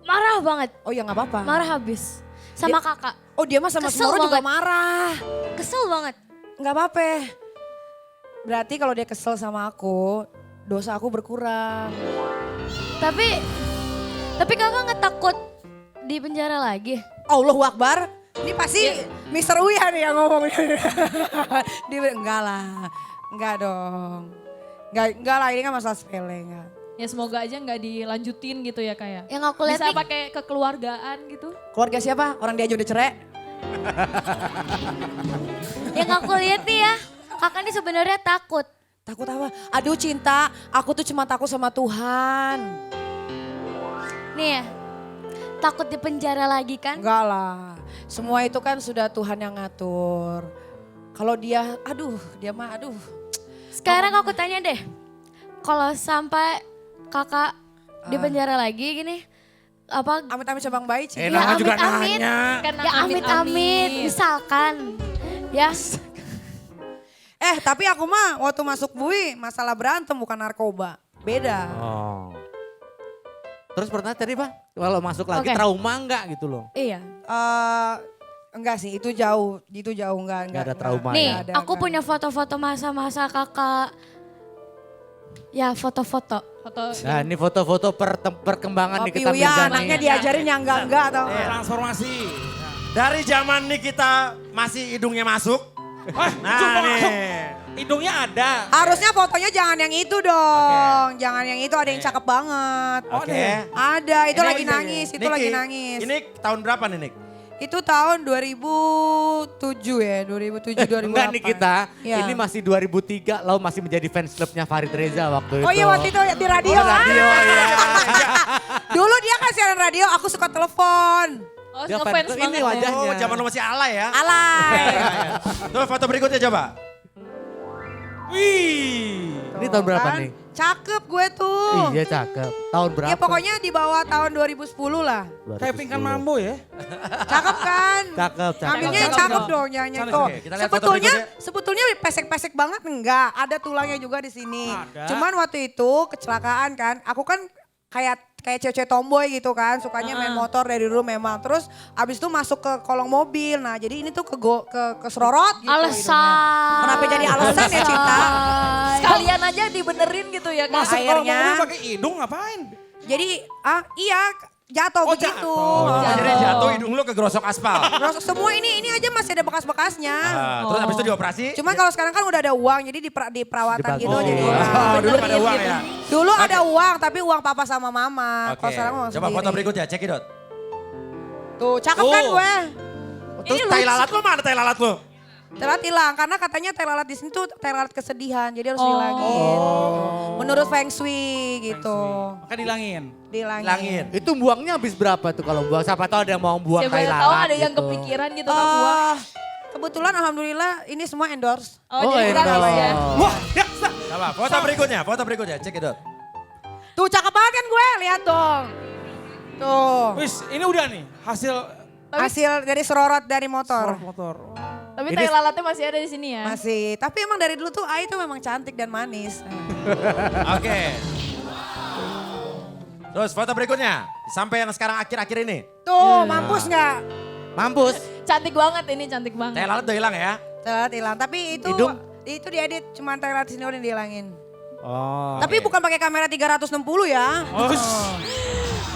marah banget, Oh ya gak apa-apa. marah habis sama kakak. Oh dia mah sama Kesel semua orang juga banget. marah. Kesel banget. Gak apa-apa. Berarti kalau dia kesel sama aku, dosa aku berkurang. Tapi kakak nggak takut di penjara lagi? Allahu Akbar. Ini pasti Mr. Uya nih yang ngomong. Dia bilang, enggak lah. Enggak dong. Enggak lah, ini kan masalah sepele. Enggak. Ya semoga aja nggak dilanjutin gitu ya kayak. Yang aku lihat Bisa nih, pakai kekeluargaan gitu. Keluarga siapa? Orang dia aja udah cerai. yang aku lihat nih ya, kakak ini sebenarnya takut. Takut apa? Aduh Cinta, aku tuh cuma takut sama Tuhan. Nih ya, takut di penjara lagi kan? Enggak lah, semua itu kan sudah Tuhan yang ngatur. Kalau dia, dia mah aduh. Sekarang aku tanya deh, kalau sampai kakak di penjara lagi gini, apa? Amit-amit sama Bang Bayi, Cinta. Nama juga amit-amit. nanya. Karena Ya amit-amit, misalkan. Ya, Tapi aku mah waktu masuk bui masalah berantem bukan narkoba. Beda. Oh. Terus pernah tadi Pak, kalau masuk lagi Oke. trauma enggak gitu loh? iya. Enggak sih, itu jauh enggak Nggak ada trauma Nih, ya? ada, aku enggak. punya foto-foto masa-masa kakak. Ya, foto-foto. Foto Nah ini foto-foto perkembangan Papi Nikita Uya Mirzani. anaknya diajarin yang enggak tau. Transformasi. Dari zaman Nikita masih hidungnya masuk. Nah nih. Hidungnya ada. Harusnya fotonya jangan yang itu dong. Jangan yang itu, ada yang cakep banget. Oke. Ada, itu Ini- lagi nangis, itu Niki, lagi nangis. Ini tahun berapa nih Nik? Itu tahun 2007 ya, 2007 2008. Enggak Nikita, Iya. ini masih 2003 lo masih menjadi fans klubnya Farid Reza waktu itu. Oh iya waktu itu di radio. Oh, radio, iya. Dulu dia kan siaran radio, aku suka telepon. Oh, Dia ngefans fans- banget ini ya. wajahnya. Oh zaman lu masih alay ya? Alay. Tuh foto berikutnya coba. Wih. Ini tahun berapa Kan? nih? Cakep gue tuh. Iya cakep. Tahun berapa? Ya pokoknya di bawah tahun 2010 lah. Kayak pingkan mambo ya. Cakep kan? Cakep, cakep. Ngambilnya yang Cakep cakep dong. dong nyanyi Sana, tuh. oke, kita lihat foto Sebetulnya berikutnya. sebetulnya pesek-pesek banget enggak, ada tulangnya juga di sini. Ada. Cuman waktu itu kecelakaan kan, aku kan kayak cewek-cewek tomboy gitu kan, sukanya main motor dari dulu memang. Terus abis itu masuk ke kolong mobil. Nah, jadi ini tuh keserorot gitu. hidungnya. Alasan. Kenapa jadi alasan ya Cinta? Sekalian aja dibenerin gitu ya kan. Masuk kalau akhirnya- mobil pakai hidung ngapain? Jadi iya jatuh Oh, begitu. jatuh. Oh. Jadi jatuh hidung lu kegerosok aspal. Terus semua ini aja masih ada bekas-bekasnya. Terus habis itu dioperasi. Cuman kalau sekarang kan udah ada uang, jadi di perawatan Dibagus. gitu. Jadi Oh, dulu pada uang ya. Dulu ada uang, tapi uang papa sama mama. Oke. Kalau sekarang uang Coba sendiri. foto berikutnya, cekidot. Tuh, cakep kan gue? Terus tai lalat lu mana tai lalat lu? Telat hilang, karena katanya tai lalat di sini tuh tai lalat kesedihan, jadi harus dihilangin. Menurut Feng Shui gitu. Maka dilangin. Dihilangin. Itu buangnya habis berapa tuh kalau buang? Siapa tahu ada yang mau buang Siapa tai yang lalat tahu ada yang gitu. kepikiran gitu kan buang. Ah, kebetulan alhamdulillah ini semua endorse. Oh, Oh, jadi gratis endorse. ya. Wah, biasa. Coba foto berikutnya, cekidot. Tuh cakep banget kan gue, lihat dong. Tuh, Wis, ini udah nih hasil hasil dari serorot dari motor. motor. Tapi tai lalatnya masih ada di sini ya. Masih, tapi emang dari dulu tuh Ai tuh memang cantik dan manis. Oke. Terus foto berikutnya, sampai yang sekarang akhir-akhir ini. Tuh, mampus nggak? Mampus. Cantik banget ini, cantik banget. Tai lalat udah hilang ya? Telat hilang, tapi itu Hidung? itu diedit cuma telat sini udah dihilangin. Oh. Tapi bukan pakai kamera 360 ya.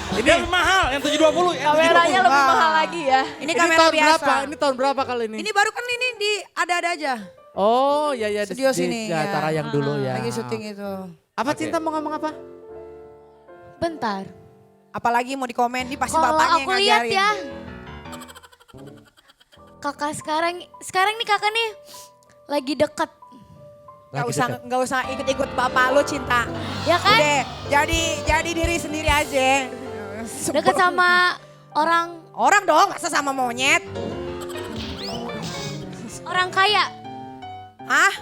Ini lebih mahal yang 720 ya. Kameranya lebih Wah. mahal lagi ya. Ini Ini kamera tahun biasa. berapa? Ini tahun berapa kali ini? Ini baru kan ini di ada-ada aja. Oh ya ya Studio sini, di ya. acara yang dulu ya. Lagi syuting itu. Apa Cinta mau ngomong apa? Bentar. Apalagi mau dikomen, ini pasti Kalau bapaknya aku yang lihat ngajarin. ya, kakak sekarang nih kakak nih lagi deket, Nggak usah ikut-ikut bapak lu Cinta. ya kan? Udah, jadi diri sendiri aja. Deket sama Orang dong, masa sama monyet? orang kaya. Hah?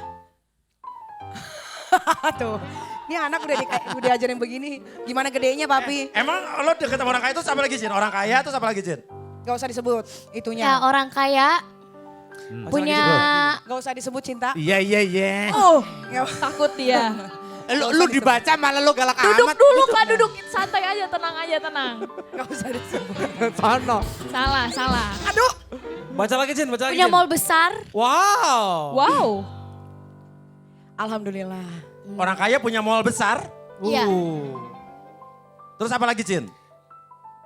Tuh, ini anak udah diajarin begini. Gimana gedenya papi? Emang lo deket sama orang kaya itu apa lagi Jin? Orang kaya terus apa lagi Jin? Gak usah disebut Ya itunya. orang kaya punya Gak usah disebut Cinta. Iya iya iya. Oh, nggak- Takut dia. Lu dibaca malah lu galak Duduk amat. dulu Kak, duduk. Santai aja, tenang. nggak usah disebut. Sono. Salah. Aduh, Baca lagi Jin, baca lagi punya Jin. mall besar. Wow. Wow. alhamdulillah. Orang kaya punya mall besar. Iya. Terus apa lagi Jin?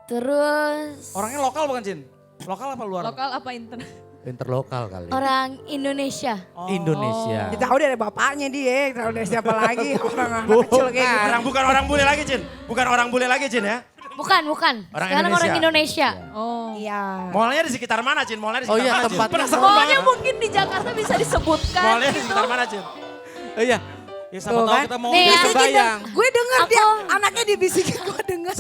Terus Orangnya lokal bukan Jin? Lokal apa luar? Lokal apa internet? Interlokal kali. Orang Indonesia. Indonesia. Kita tahu dari bapaknya dia, tahu dari siapa lagi orang anak kecil kayak gitu. Bukan orang bule lagi, Cin. Bukan orang bule lagi, Cin ya. Bukan. Orang Sekarang orang Indonesia. Oh. Iya. Mallnya di sekitar mana, Cin? Mallnya di Oh sekitar iya, mana, Cin? tempatnya. Pokoknya mungkin di Jakarta bisa disebutkan Mallnya di gitu. sekitar mana, Cin? Oh iya. Ya siapa Tuh tahu kan? kita mau Nih, Udah ya. kebayang. Gue denger dia, Aku- anaknya dibisikin gue denger.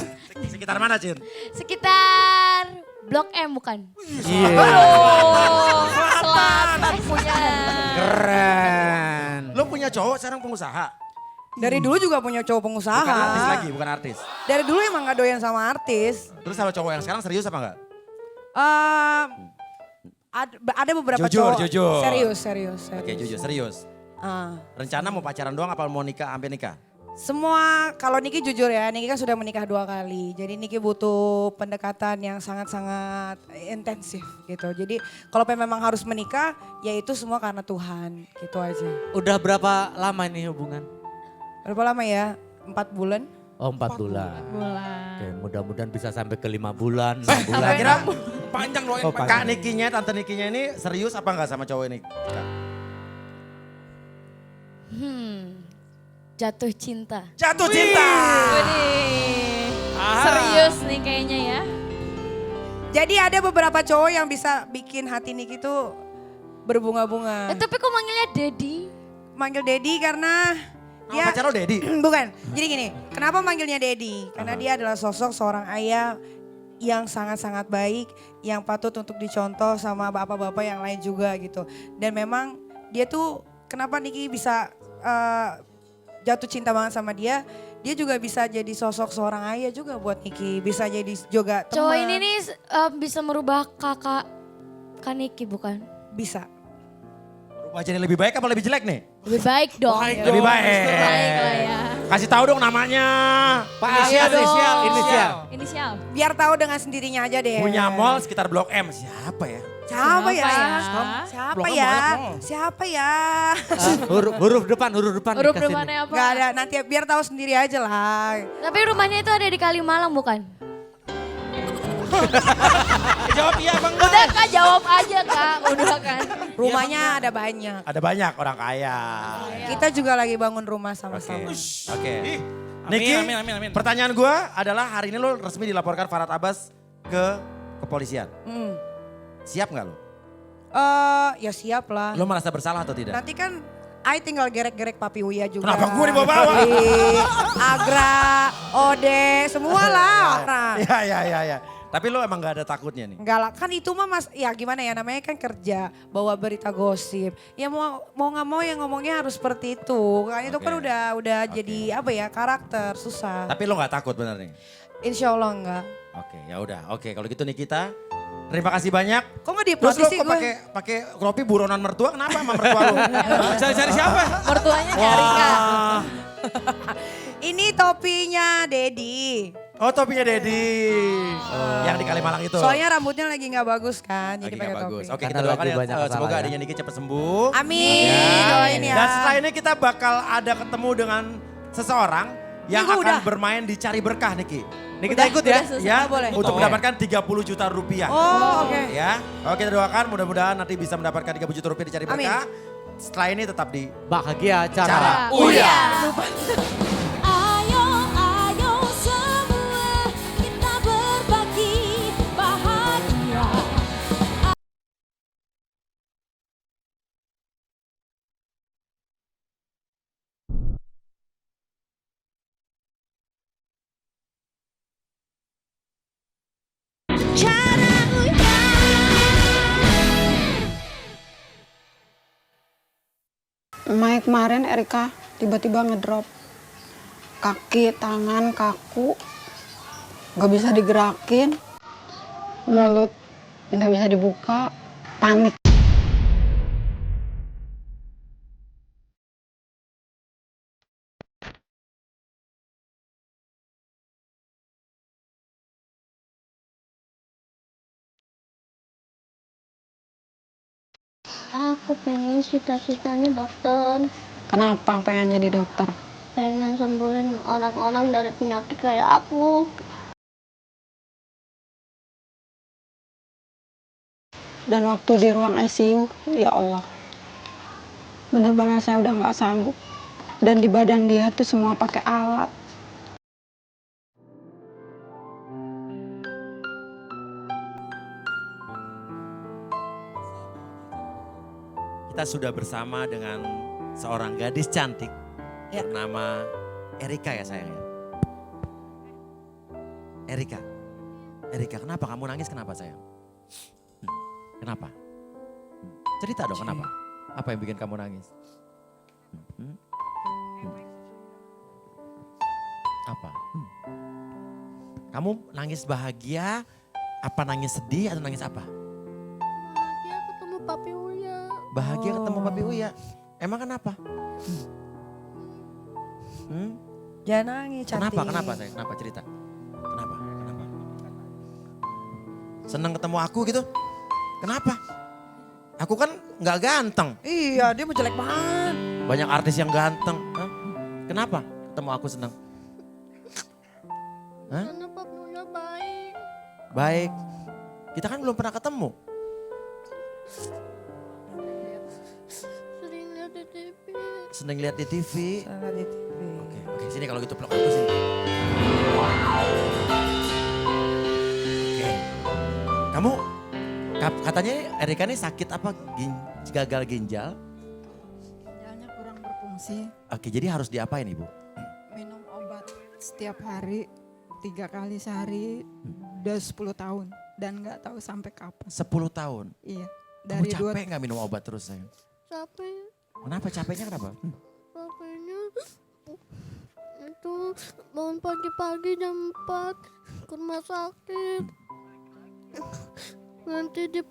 Sekitar mana, Cin? Sekitar Blok M bukan? Iya. Oh, selatan punya. Keren. Lo punya cowok sekarang pengusaha? Dari dulu juga punya cowok pengusaha. Bukan artis lagi, bukan artis. Dari dulu emang gak doyan sama artis. Terus sama cowok yang sekarang serius apa enggak? Ada beberapa Jujur, cowok. jujur. Serius. Oke, jujur, serius. Ah. Rencana mau pacaran doang apa mau nikah sampai nikah? Semua, kalau Niki jujur ya, Niki kan sudah menikah 2 kali. Jadi Niki butuh pendekatan yang sangat-sangat intensif gitu. Jadi kalau memang harus menikah, ya itu semua karena Tuhan, gitu aja. Udah berapa lama ini hubungan? Berapa lama ya? 4 bulan? Oh 4 bulan. Bulan. Oke, mudah-mudahan bisa sampai ke 5 bulan, 6 bulan. Kira-kira panjang doain Oh, panjang. Kak Nikinya, Tante Nikinya ini serius apa enggak sama cowok ini? Kak? Jatuh cinta. Jatuh cinta! Widih. Serius nih kayaknya ya. Jadi ada beberapa cowok yang bisa bikin hati Niki tuh berbunga-bunga. Tapi kok manggilnya Daddy? Manggil Daddy karena Nama pacar lo Dedi? bukan. Jadi gini, kenapa manggilnya Daddy? Karena dia adalah sosok seorang ayah yang sangat-sangat baik, yang patut untuk dicontoh sama bapak-bapak yang lain juga gitu. Dan memang dia tuh kenapa Niki bisa jatuh cinta banget sama dia, dia juga bisa jadi sosok seorang ayah juga buat Niki, bisa jadi juga teman. Cowok ini nih bisa merubah kakak Kaniki bukan? Bisa. Rubah jadi lebih baik apa lebih jelek nih? Lebih baik dong. Lebih baik. Baik lah ya. Kasih tahu dong namanya. Pak Iya dong. inisial. Inisial. Biar tahu dengan sendirinya aja deh. Punya mall sekitar Blok M. Siapa ya? Siapa ya? Siapa Siapa ya? Siapa ya? Huruf depan Huruf dikasih nih. depannya apa? Gak ada, nanti biar tahu sendiri aja lah. Tapi rumahnya itu ada di Kalimalang bukan? Jawab iya bang. Udah Kak jawab aja Kak. Udah kan. Rumahnya ada banyak. Ada banyak orang kaya. Kita juga lagi bangun rumah Oke. sama-sama. Oke. Amin, Niki, amin. pertanyaan gue adalah hari ini lo resmi dilaporkan Farhad Abbas ke kepolisian. Siap nggak lo? Ya siap lah. Lo merasa bersalah atau tidak? Nanti kan I tinggal gerek-gerek Papi Uya juga. Kenapa gue dibawa-bawa? Papi, Agra, Ode, semua lah. Nah. Ya. Tapi lo emang gak ada takutnya nih? Enggak lah, kan itu mah mas, ya gimana ya namanya kan kerja, bawa berita gosip. Ya mau nggak mau yang ngomongnya harus seperti itu. Kan itu kan Oke. udah jadi apa ya karakter, susah. Tapi lo gak takut bener nih? Insya Allah enggak. Oke, ya udah. Oke, kalau gitu Nikita, terima kasih banyak. Kok nggak Terus diprotes lo sih kok gue? pakai ropi buronan mertua? Kenapa emang mertua lo? Cari siapa? Mertuanya nyari Kak. Ini topinya Dedi. Oh topinya Dedi. Yang di Kalimalang itu. Soalnya rambutnya lagi nggak bagus kan, lagi jadi nggak pakai bagus. topi. Oke, Karena kita doakan lagi ya, banyak masalah semoga ya. adiknya Niki cepat sembuh. Amin, Ya. doain ya. Dan setelah ini kita bakal ada ketemu dengan seseorang yang Ini gua akan udah. bermain di Cari Berkah Niki. Nih kita ikut ya. selesai. Ya, boleh. untuk Oke. mendapatkan 30 juta rupiah. Oh oke. Ya, oke kita doakan mudah-mudahan nanti bisa mendapatkan 30 juta rupiah di Cari Amin. Berkah. Setelah ini tetap di Bahagia Cara cara. Uya. Ayo, ayo semua kita berbagi bahagia. Mai kemarin Erika tiba-tiba ngedrop. Kaki, tangan kaku, gak bisa digerakin. Mulut gak bisa dibuka, panik. Aku pengen cita-citanya dokter. Kenapa pengen jadi dokter? Pengen sembuhin orang-orang dari penyakit kayak aku. Dan waktu di ruang ICU, ya Allah. Bener-bener saya udah nggak sanggup. Dan di badan dia tuh semua pakai alat. Kita sudah bersama dengan seorang gadis cantik bernama Erika ya sayang ya. Erika, kenapa kamu nangis kenapa sayang? Kenapa? Cerita dong kenapa? Apa yang bikin kamu nangis? Apa? Kamu nangis bahagia, apa nangis sedih atau nangis apa? Bahagia ketemu Papi Uya. Bahagia ketemu Papi Uya. Emang kenapa? Jangan nangis cantik. Kenapa sayang? Kenapa cerita? Kenapa? Seneng ketemu aku gitu? Kenapa? Aku kan nggak ganteng. Iya dia mau jelek banget. Banyak artis yang ganteng. Hah? Kenapa ketemu aku seneng? Hah? Karena Papi Uya baik. Baik. Kita kan belum pernah ketemu. Sering lihat di TV. Seneng lihat di TV. Sangat di TV. Oke, sini kalau gitu peluk aku sini. Oke. Kamu katanya Erika ini sakit apa? Gagal ginjal? Ginjalnya kurang berfungsi. Oke, jadi harus diapain Ibu? Minum obat setiap hari, 3 kali sehari, udah 10 tahun. Dan nggak tahu sampai kapan. 10 tahun. Iya. Kamu Dari capek nggak minum obat terus sayang? Capek. Kenapa capeknya kenapa? Capeknya itu bangun pagi-pagi jam 4 ke rumah sakit. Nanti di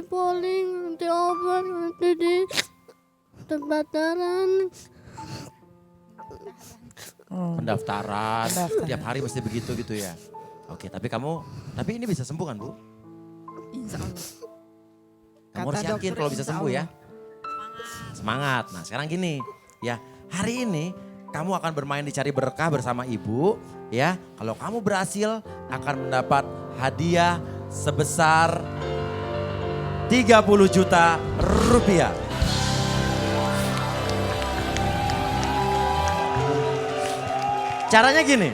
polling, nanti obat, nanti di pendaftaran. Pendaftaran. Tiap hari mesti begitu gitu ya. Oke, tapi ini bisa sembuh kan Bu? Insya Allah. Kamu harus Kata yakin dokter, kalau bisa insya sembuh ya. Allah. Semangat. Nah sekarang gini ya, hari ini kamu akan bermain di Cari Berkah bersama Ibu ya. Kalau kamu berhasil akan mendapat hadiah sebesar 30 juta rupiah. Caranya gini,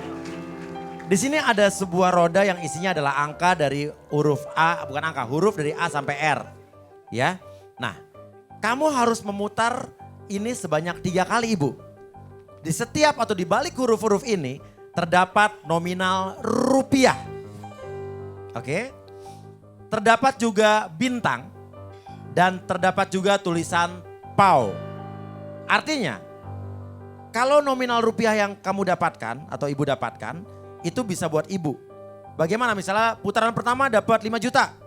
di sini ada sebuah roda yang isinya adalah angka dari huruf A, bukan angka, huruf dari A sampai R. Ya, nah kamu harus memutar ini sebanyak 3 kali Ibu. Di setiap atau di balik huruf-huruf ini terdapat nominal rupiah. Oke, terdapat juga bintang dan terdapat juga tulisan PAU. Artinya, kalau nominal rupiah yang kamu dapatkan atau Ibu dapatkan, itu bisa buat Ibu. Bagaimana misalnya putaran pertama dapat 5 juta.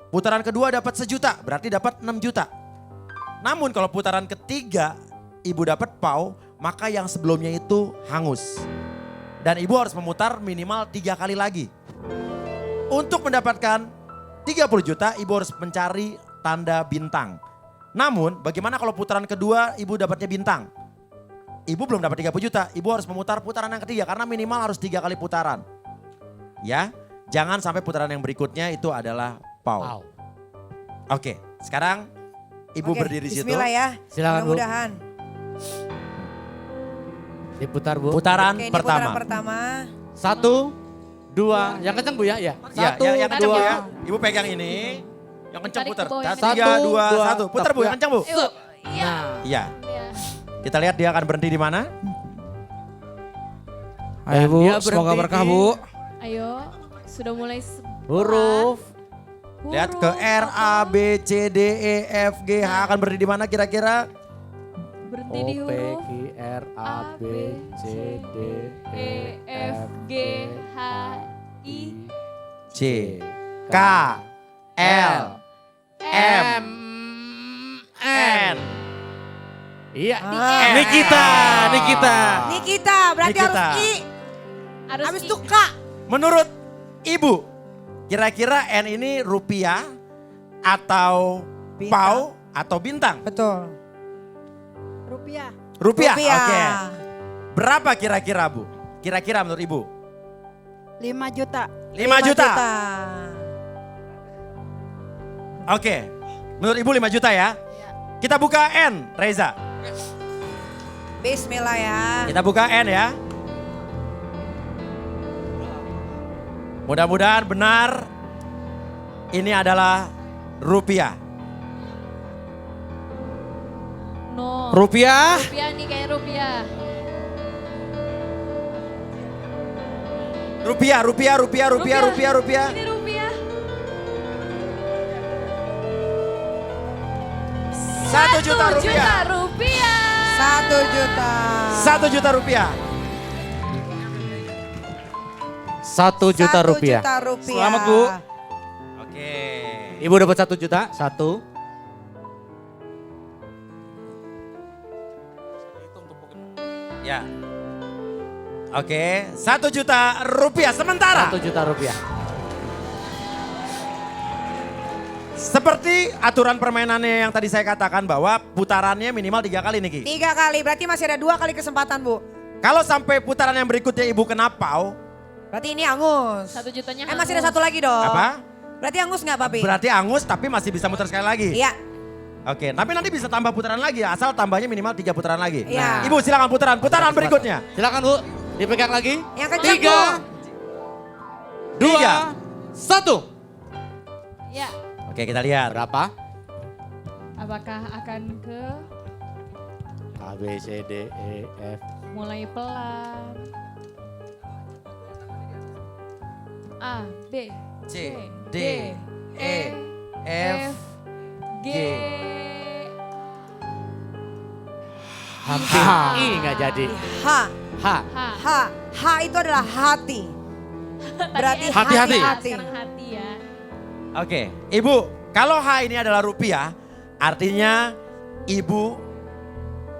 Putaran kedua dapat 1 juta, berarti dapat 6 juta. Namun kalau putaran ketiga Ibu dapat PAU, maka yang sebelumnya itu hangus. Dan Ibu harus memutar minimal 3 kali lagi. Untuk mendapatkan 30 juta, Ibu harus mencari tanda bintang. Namun bagaimana kalau putaran kedua Ibu dapatnya bintang? Ibu belum dapat 30 juta, Ibu harus memutar putaran yang ketiga karena minimal harus 3 kali putaran. Ya, jangan sampai putaran yang berikutnya itu adalah PAU. Oke, sekarang Ibu berdiri di situ. Bismillah ya. Silakan, Bu. Mudah-mudahan. Diputar Bu. Putaran Oke, ini pertama. putaran pertama. 1, 2, yang kenceng Bu ya? Ya. Ya, 1, yang kenceng Bu 2, ya. Ibu pegang ini. Yang kenceng Tarik putar. ke bawah yang 3, 2, 1. kenceng. Putar Bu, yang kenceng Bu. Yuk. Nah, Iya. Iya. Kita lihat dia akan berhenti di mana. Ayo Bu, dia semoga berhenti berkah di- Bu. Ayo, sudah mulai huruf Lihat ke R, A, B, C, D, E, F, G, H akan berhenti di mana kira-kira? berhenti O, di P, huruf Q, R, A, B, C, D, E, F, G, H, I, C, K, L, M, N. Iya. Nikita. Nikita, berarti Nikita. harus I. harus Habis I. itu K. Menurut Ibu, kira-kira N ini rupiah atau Bintang. PAU atau bintang? Betul. Rupiah. Rupiah, Rupiah. oke. Berapa kira-kira Bu? Kira-kira menurut Ibu? 5 juta. 5 juta. Oke, menurut Ibu 5 juta ya. Kita buka N, Reza. Bismillah ya. Kita buka N ya. Mudah-mudahan benar ini adalah rupiah. No. Rupiah. Rupiah nih kayak rupiah. Rupiah. Ini rupiah. 1 juta rupiah. 1 juta. 1 juta rupiah. 1 juta rupiah. 1 juta rupiah. Selamat, Bu. Oke. Ibu dapat 1 juta, 1. Ya. Oke, 1 juta rupiah sementara. 1 juta rupiah. Seperti aturan permainannya yang tadi saya katakan bahwa putarannya minimal 3 kali nih Ki. 3 kali, berarti masih ada 2 kali kesempatan Bu. Kalau sampai putaran yang berikutnya Ibu kena pau, Berarti ini angus. 1 jutanya masih ada 1 lagi dong. apa? Berarti angus nggak Papi? Berarti angus tapi masih bisa muter sekali lagi. Iya. Oke, tapi nanti bisa tambah putaran lagi ya, asal tambahnya minimal 3 putaran lagi. Iya. Ibu silakan putaran berikutnya. Silakan Bu, dipegang lagi. Yang kencang 3, 2, 3. 1. Ya. Oke, kita lihat. Berapa? Apakah akan ke A, B, C, D, E, F. mulai pelan? A, B, C, D, E, F, G. Hampir. I nggak jadi. H. H. H. H itu adalah hati. Berarti Hati-hati. hati-hati. Sekarang hati ya. Oke, Ibu, kalau H ini adalah rupiah, artinya Ibu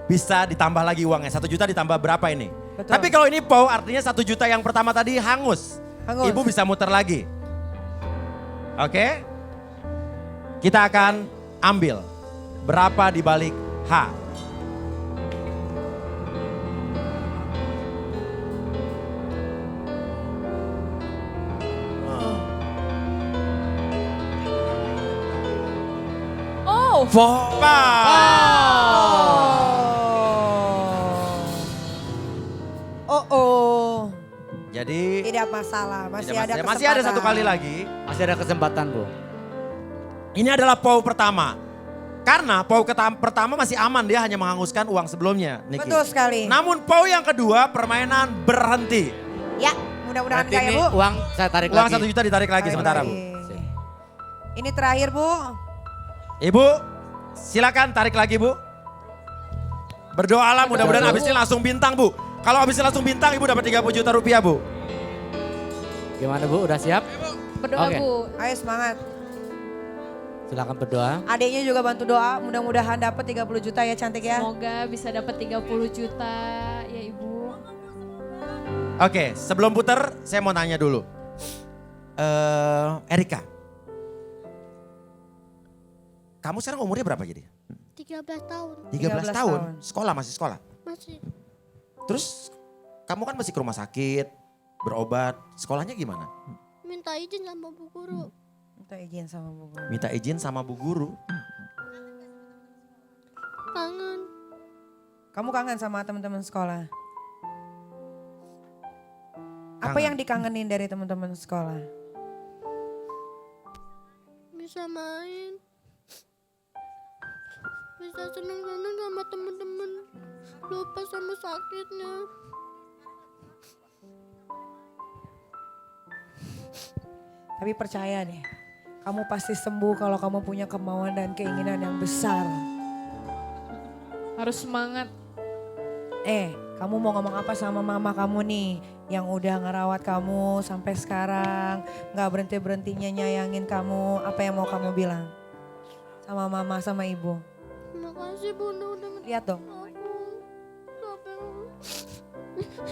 bisa ditambah lagi uangnya. 1 juta ditambah berapa ini? Betul. Tapi kalau ini POW artinya 1 juta yang pertama tadi hangus. Hangus. Ibu bisa muter lagi. Oke? Kita akan ambil berapa di balik H. Oh, Oh. Jadi Tidak masalah, masih ada kesempatan. masih ada 1 kali lagi. Masih ada kesempatan Bu. Ini adalah POW pertama. Karena POW pertama masih aman, dia hanya menghanguskan uang sebelumnya. Niki. Betul sekali. Namun POW yang kedua permainan berhenti. Ya, mudah-mudahan Berarti enggak ya ini Bu. uang saya tarik Uang lagi. 1 juta ditarik lagi Tarik sementara lagi. Bu. Ini terakhir Bu. Ibu silakan tarik lagi Bu. Berdoalah mudah-mudahan habisnya langsung bintang Bu. Kalau habisnya langsung bintang Ibu dapat 30 juta rupiah Bu. Gimana Bu, udah siap? berdoa Oke. Bu. Ayo semangat. Silakan berdoa. Adiknya juga bantu doa, mudah-mudahan dapat 30 juta ya cantik ya. Semoga bisa dapat 30 juta ya Ibu. Oke, sebelum puter saya mau nanya dulu. Erika. Kamu sekarang umurnya berapa jadi? 13 tahun. 13 tahun. Sekolah, masih sekolah. Masih. Terus kamu kan masih ke rumah sakit, berobat. Sekolahnya gimana? Minta izin sama bu guru. Minta izin sama Bu Guru. Minta izin sama bu guru. Kangen. Kamu kangen sama teman-teman sekolah? Apa Kangen. yang dikangenin dari teman-teman sekolah? Bisa main. Bisa seneng-seneng sama temen-temen. Lupa sama sakitnya. Tapi percaya deh, kamu pasti sembuh kalau kamu punya kemauan dan keinginan yang besar. Harus semangat. Kamu mau ngomong apa sama mama kamu nih yang udah ngerawat kamu sampai sekarang, gak berhenti-berhentinya nyayangin kamu, apa yang mau kamu bilang sama mama sama ibu? Makasih bunda udah Lihat dong. aku.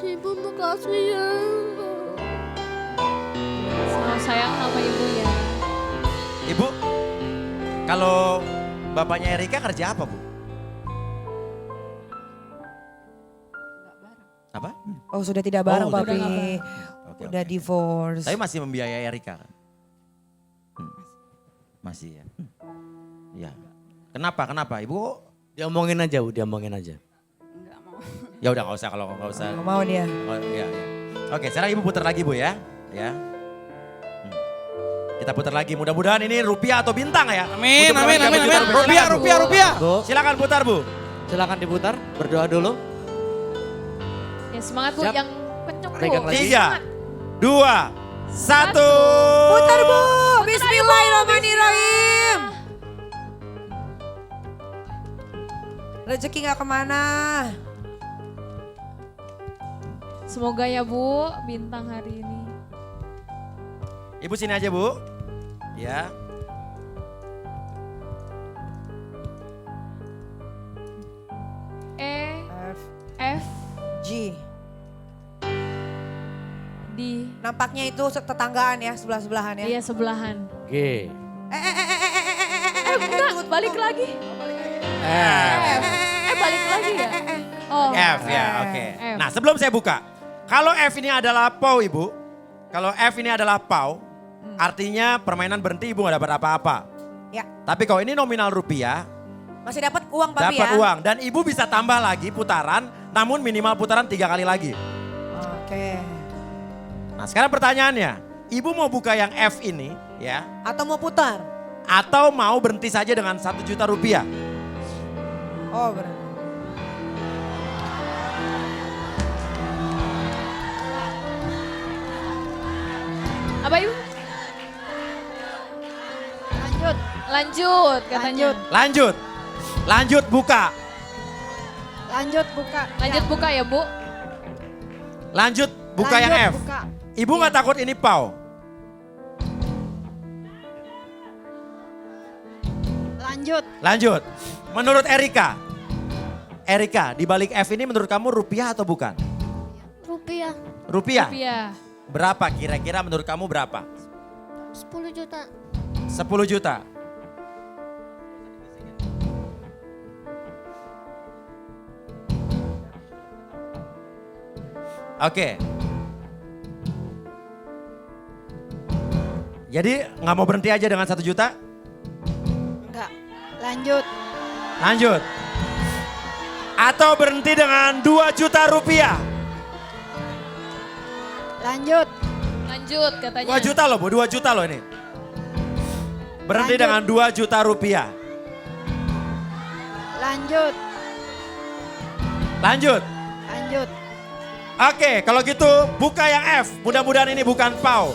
Ibu makasih ya. Selalu sayang sama Ibu ya. Ibu, kalau bapaknya Erika kerja apa Bu? Apa? Oh sudah tidak bareng Oh, udah papi, nggak bareng. Oke, udah oke. divorce. Tapi masih membiayai Erika kan? Masih ya. Ya. Kenapa Ibu? Diomongin aja Bu, diomongin aja. Enggak mau. Ya udah nggak usah kalau nggak usah. Nggak mau dia. Oh, iya, iya. Oke, sekarang Ibu putar lagi Bu ya. Ya. Kita putar lagi, mudah-mudahan ini rupiah atau bintang ya. Amin, Untuk amin, berapa amin, juta amin. Rupiah, Silakan, Bu. rupiah, rupiah. Bu, Silakan putar Bu. silakan diputar, berdoa dulu. Ya semangat Bu, Siap. yang kenceng Bu. Pegang lagi. 3, 2, 1. Putar Bu, bismillahirrahmanirrahim. Rezeki gak kemana. Semoga ya Bu, bintang hari ini. Ibu sini aja Bu. Ya. E, F, F, G. D. Nampaknya itu tetanggaan ya, sebelah-sebelahan ya. Iya sebelahan. G. Enggak, balik lagi. F. Balik lagi ya? Oh. F ya, oke. F. Nah sebelum saya buka. Kalau F ini adalah pau Ibu. Kalau F ini adalah pau. Artinya permainan berhenti Ibu gak dapat apa-apa. Ya. Tapi kalau ini nominal rupiah. Masih dapat uang Papi ya. Dapat uang. Dan Ibu bisa tambah lagi putaran. Namun minimal putaran 3 kali lagi. Oke. Nah sekarang pertanyaannya. Ibu mau buka yang F ini ya. Atau mau putar? Atau mau berhenti saja dengan 1 juta rupiah. Oh berarti. Apa Ibu? Lanjut. Lanjut katanya. Lanjut. Lanjut buka. Lanjut buka. Lanjut buka ya Bu. Lanjut buka yang F. Buka. Ibu nggak takut ini pau? Lanjut. Lanjut. Menurut Erika. Erika, di balik F ini menurut kamu rupiah atau bukan? Rupiah. Rupiah? Rupiah. Berapa kira-kira menurut kamu berapa? 10 juta. 10 juta. Oke. Jadi nggak mau berhenti aja dengan 1 juta? Enggak. Lanjut. Lanjut. Atau berhenti dengan 2 juta rupiah? Lanjut. Lanjut katanya. 2 juta loh Bu, 2 juta loh ini. Berhenti Lanjut. dengan 2 juta rupiah. Lanjut. Lanjut. Lanjut. Oke, kalau gitu buka yang F. Mudah-mudahan ini bukan pau.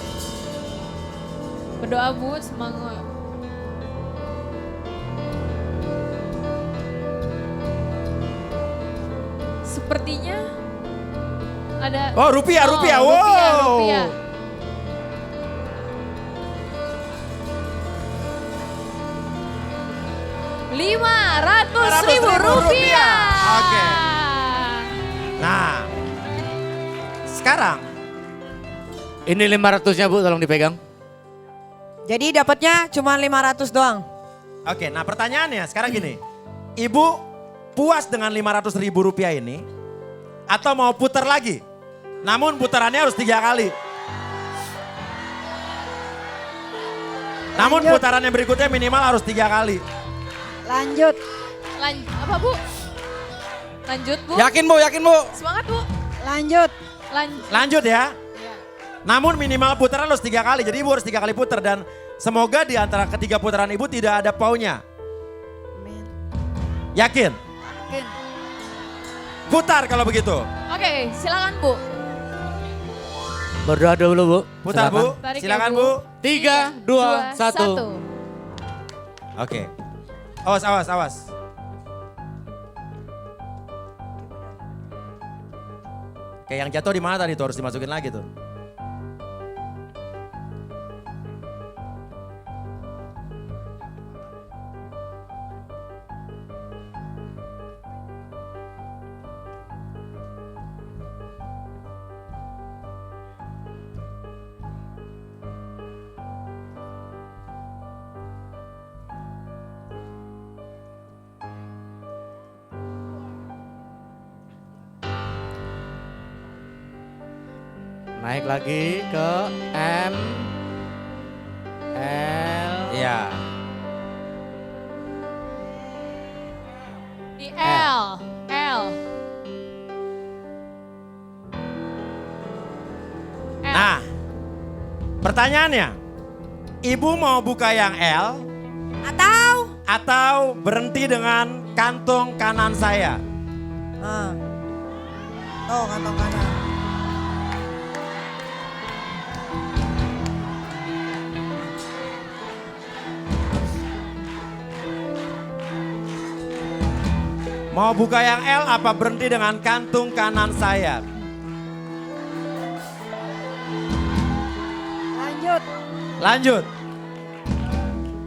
Berdoa Bu, semangat. Sepertinya ada. Oh rupiah, rupiah. Oh, Wow. rupiah, rupiah. Rp500.000. Oke. Nah, sekarang Ini 500-nya Bu, tolong dipegang. Jadi dapatnya cuma 500 doang. Oke, nah pertanyaannya sekarang gini. Ibu puas dengan 500.000 rupiah ini atau mau putar lagi? Namun putarannya harus 3 kali. Namun Lanjut. putaran yang berikutnya minimal harus 3 kali. Lanjut. Apa Bu? Lanjut Bu. Yakin Bu, yakin Bu. Semangat Bu. Lanjut. Lanjut ya. Namun minimal putaran harus 3 kali. Jadi ibu harus 3 kali putar dan semoga di antara ketiga putaran ibu tidak ada paunya. Amin. Yakin? Yakin. Putar kalau begitu. Oke, silakan Bu. Berdoa dulu Bu. Putar Silakan. Bu. Tarik ya, Silakan Bu. Bu. 3, 2, 1. Oke. Awas, awas, awas. Oke, yang jatuh di mana tadi tuh harus dimasukin lagi tuh. Naik lagi ke M, L, Iya. Pertanyaannya, ibu mau buka yang L atau berhenti dengan kantung kanan saya? Tuh kantong kanan. Mau buka yang L apa berhenti dengan kantung kanan saya? Lanjut.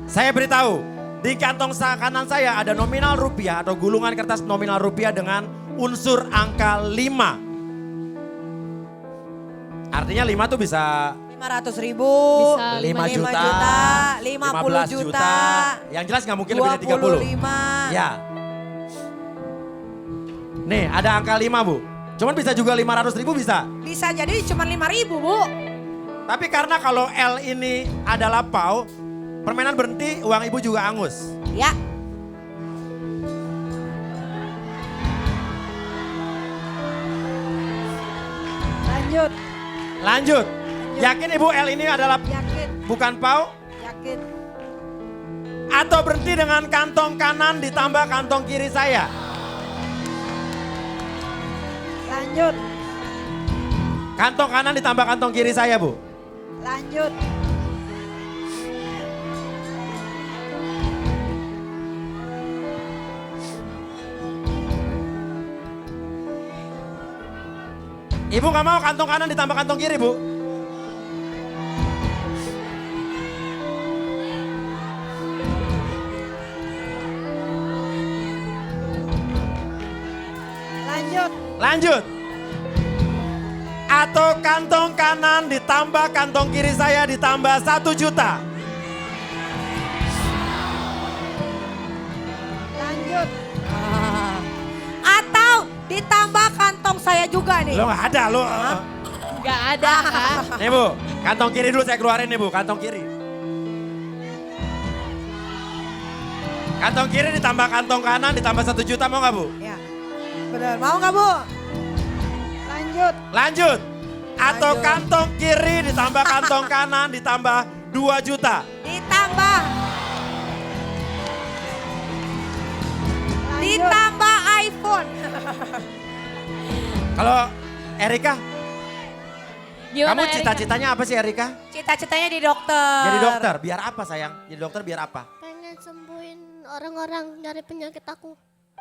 Saya beritahu, di kantong kanan saya ada nominal rupiah atau gulungan kertas nominal rupiah dengan unsur angka 5. Artinya 5 tuh bisa 500.000, Bisa 5 juta, 50 juta, Yang jelas nggak mungkin lebih dari 30. 25. Ya. Nih ada angka 5 Bu. Cuman bisa juga 500.000 bisa. Bisa jadi cuma 5.000 Bu. Tapi karena kalau L ini adalah PAU, permainan berhenti, uang ibu juga angus. Ya. Lanjut. Yakin ibu L ini adalah bukan PAU? Yakin. Atau berhenti dengan kantong kanan ditambah kantong kiri saya? Lanjut. Kantong kanan ditambah kantong kiri saya Bu. Lanjut. Ibu nggak mau kantong kanan ditambah kantong kiri Bu? Lanjut. Atau kantong kanan ditambah kantong kiri saya ditambah 1 juta. Lanjut. Atau ditambah kantong saya juga nih. Lo nggak ada lo. Nggak ada kan? Nih Bu, kantong kiri dulu saya keluarin nih Bu, kantong kiri. Kantong kiri ditambah kantong kanan ditambah 1 juta mau nggak Bu? Ya. Benar, mau nggak Bu? Lanjut. Atau kantong kiri ditambah kantong kanan ditambah 2 juta. Ditambah. Ditambah iPhone. Kalau Erika, Gimana, kamu Erika? cita-citanya apa sih Erika? Cita-citanya di dokter. Jadi dokter, biar apa sayang? Jadi dokter biar apa? Pengen sembuhin orang-orang dari penyakit aku.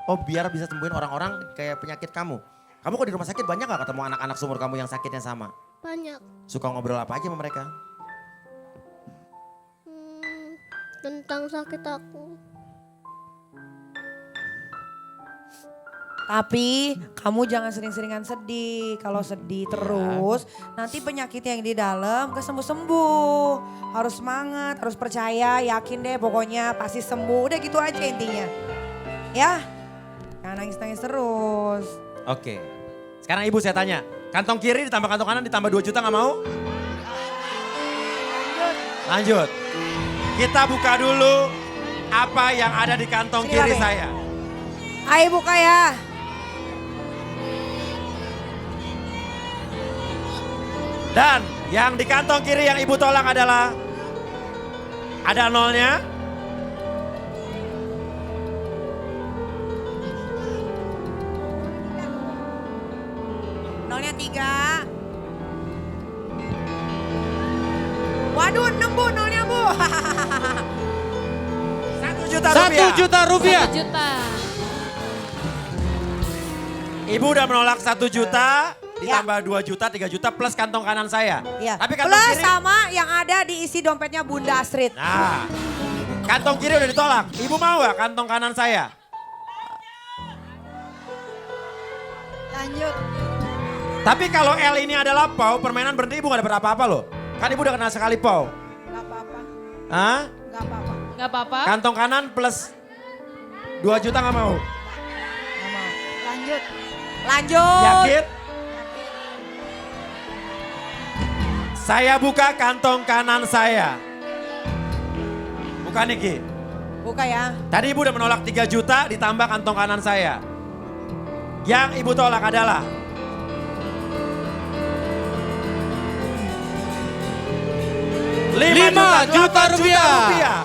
Oh biar bisa sembuhin orang-orang kayak penyakit kamu. Kamu kok di rumah sakit banyak gak ketemu anak-anak seumur kamu yang sakitnya sama? Banyak. Suka ngobrol apa aja sama mereka? Tentang sakit aku. Tapi kamu jangan sering-seringan sedih. Kalau sedih terus nanti penyakit yang di dalam gak sembuh-sembuh. Harus semangat, harus percaya, yakin deh pokoknya pasti sembuh. Udah gitu aja intinya. Ya, jangan nangis-nangis terus. Oke. Sekarang ibu saya tanya, kantong kiri ditambah kantong kanan ditambah 2 juta gak mau? Lanjut. Kita buka dulu apa yang ada di kantong Sini, kiri Babe. saya. Ayo buka ya. Dan yang di kantong kiri yang ibu tolak adalah ada nolnya. Nolnya 3. Waduh 6 Bu, nolnya Bu. 1 juta 1 rupiah. juta rupiah. 1 juta. Ibu udah menolak 1 juta, ditambah 2 juta, 3 juta plus kantong kanan saya. Iya. Tapi kantong Plus kiri, sama yang ada diisi dompetnya Bunda Astrid. nah kantong kiri udah ditolak. Ibu mau gak kantong kanan saya? Lanjut. Tapi kalau L ini adalah PAU, permainan berhenti ibu gak dapat apa-apa loh. Kan ibu udah kenal sekali PAU. Gak apa-apa, Hah? gak apa-apa. Nggak apa-apa. Kantong kanan plus 2 juta gak mau? Gak mau. Lanjut. Lanjut. Yakin? Saya buka kantong kanan saya. Buka Niki. Buka ya. Tadi ibu udah menolak 3 juta ditambah kantong kanan saya. Yang ibu tolak adalah 5 juta rupiah.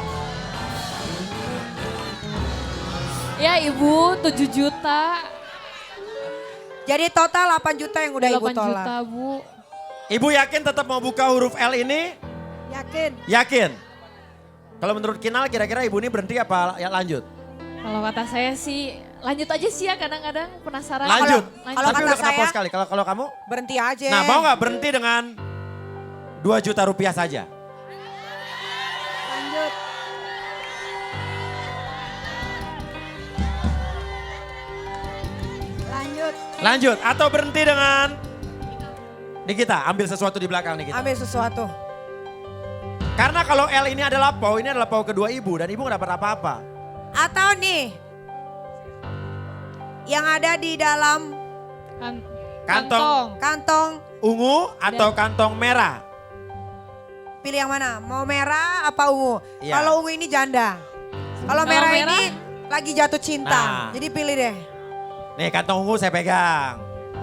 Ya Ibu 7 juta. Jadi total 8 juta yang udah Ibu 8 tolak. juta Bu. Ibu yakin tetap mau buka huruf L ini? Yakin? Yakin. Kalau menurut Kinal kira-kira ibu ini berhenti apa ya lanjut? Kalau kata saya sih lanjut aja sih ya kadang-kadang penasaran. Lanjut. Kalau Tapi kata udah kena saya- pause sekali. Kalau kamu? Berhenti aja. Nah mau nggak berhenti dengan 2 juta rupiah saja? Lanjut. Lanjut. Lanjut atau berhenti dengan Nikita, ambil sesuatu di belakang Nikita. Ambil sesuatu. Karena kalau L ini adalah PAU, ini adalah PAU kedua ibu dan ibu gak dapat apa-apa. Atau nih, yang ada di dalam kantong Ungu atau kantong merah? pilih yang mana? Mau merah apa ungu? Iya. Kalau ungu ini janda. Kalau merah ini lagi jatuh cinta. Nah. Jadi pilih deh. Nih kantong ungu saya pegang.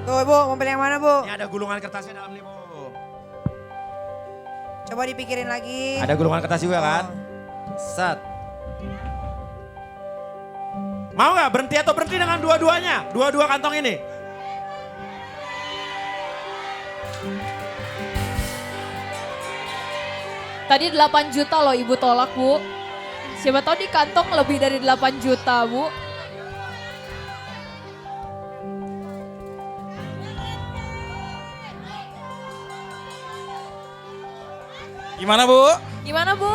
Tuh Bu, mau pilih yang mana Bu? Ini ada gulungan kertasnya dalam nih Bu. Coba dipikirin lagi. Ada gulungan kertas juga kan? Set. Mau gak berhenti atau berhenti dengan dua-duanya? Dua-dua kantong ini. Tadi 8 juta loh Ibu tolak Bu. Siapa tahu di kantong lebih dari 8 juta Bu. Gimana Bu? Gimana Bu?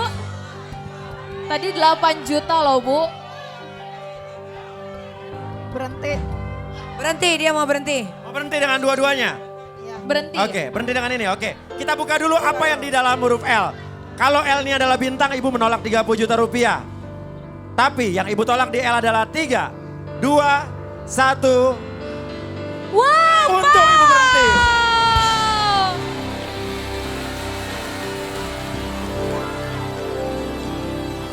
Tadi 8 juta loh Bu. Berhenti. Berhenti, dia mau berhenti. Mau berhenti dengan dua-duanya? Berhenti. Oke, berhenti dengan ini. Oke, kita buka dulu apa yang di dalam huruf L. Kalau L ini adalah bintang, ibu menolak 30 juta rupiah. Tapi yang ibu tolak di L adalah 3, 2, 1. Wow, Untuk ibu berhenti.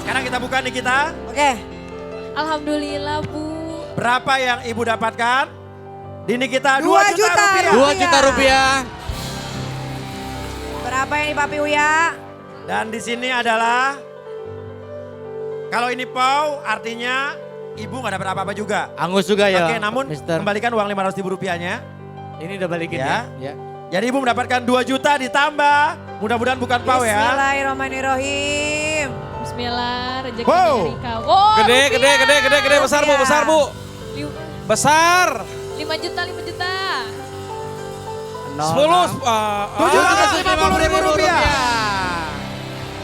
Sekarang kita buka nih kita. Oke. Alhamdulillah Bu. Berapa yang ibu dapatkan? Di Nikita 2 2 juta juta rupiah. 2 juta rupiah. Berapa yang di Papi Uya? Dan di sini adalah kalau ini PAU artinya ibu nggak dapat apa-apa juga. Angus juga ya. Oke, namun Mister. kembalikan uang 500 ribu rupiahnya. Ini udah balikin Ya. ya. Jadi ibu mendapatkan 2 juta ditambah. Mudah-mudahan bukan PAU ya. Bismillahirrahmanirrahim. Bismillah, rezeki Wow. dari kau. Oh, Gede, gede, rupiah. gede, gede, gede, besar Bu, besar Bu. Besar. 5 juta, 5 juta. 10. 750.000 rupiah.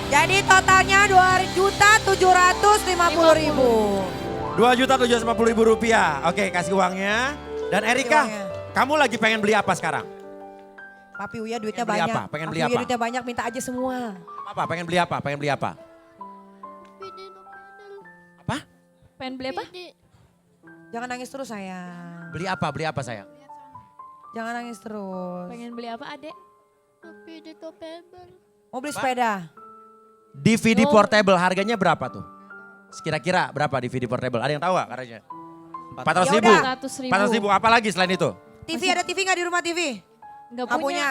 Jadi totalnya 2.750.000. 2.750.000 rupiah. Oke, kasih uangnya. Dan Erika, uangnya. kamu lagi pengen beli apa sekarang? Papi Uya duitnya Pengen beli banyak. apa? Pengen beli Papi Uya apa? duitnya banyak, minta aja semua. Apa? Pengen beli apa? Pengen beli apa? Apa? Pengen beli apa? Jangan nangis terus sayang. Beli apa? Beli apa sayang? Jangan nangis terus. Pengen beli apa Adek? Mau beli sepeda? DVD Oh. portable harganya berapa tuh? Kira-kira berapa DVD portable? Ada yang tahu gak harganya? 400 ribu. 400.000. 400 ribu. Apa lagi selain itu? TV ada TV nggak di rumah TV? Nggak Nggak punya. punya.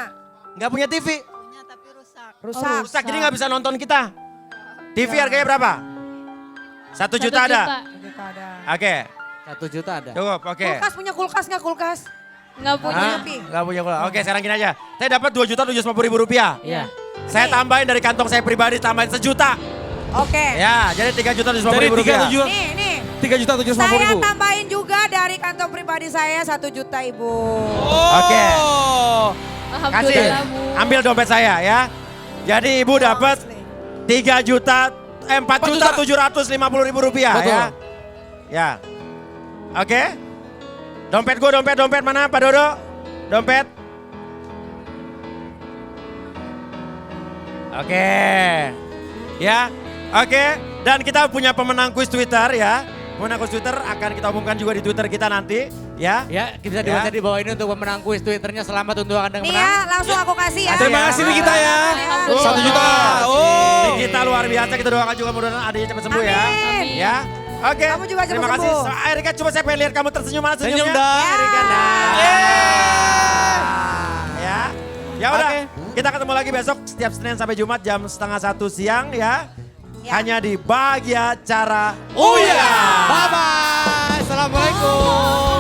Nggak punya TV. Rusak. Rusak jadi nggak bisa nonton kita. TV harganya berapa? 1 juta ada. Kita ada. Oke, 1 juta ada. cukup. Oke. Kulkas punya kulkas nggak kulkas? Nggak punya. Hah? Nggak punya pula. Oke, sekarang gini aja. Saya dapat 2.750.000 rupiah. Iya. Saya tambahin dari kantong saya pribadi, tambahin 1 juta. Oke. Ya, jadi 3.750.000 Dari rupiah. 3 Nih. 3.750.000. Saya tambahin juga dari kantong pribadi saya 1 juta Ibu. Oke. Kasih, Alhamdulillah Bu. ambil dompet saya ya. Jadi ibu dapat 4.750.000 rupiah Betul. ya. Ya. Oke. Dompet gue, dompet mana Pak Dodo? Dompet. Oke. Ya. Oke. Dan kita punya pemenang kuis Twitter ya. Pemenang kuis Twitter akan kita umumkan juga di Twitter kita nanti ya. Ya, bisa dibaca di bawah ini untuk pemenang kuis Twitternya. Selamat untuk Anda yang Nih menang. ya, langsung aku kasih ya. Terima kasih nih kita ya. Alhamdulillah. 1 juta. Oh. Kita luar biasa, kita doakan juga mudah-mudahan adiknya cepat sembuh ya. Amin. Ya. Oke. Kamu juga cepat Terima kasih. sembuh. Erika coba saya pengen lihat kamu tersenyum mana Senyum senyumnya. dong, Erika. Nah. Ya. Ya udah. Oke. Kita ketemu lagi besok setiap Senin sampai Jumat jam 12:30 siang ya. Hanya di Bahagia Cara Uya. Bye-bye. Assalamualaikum.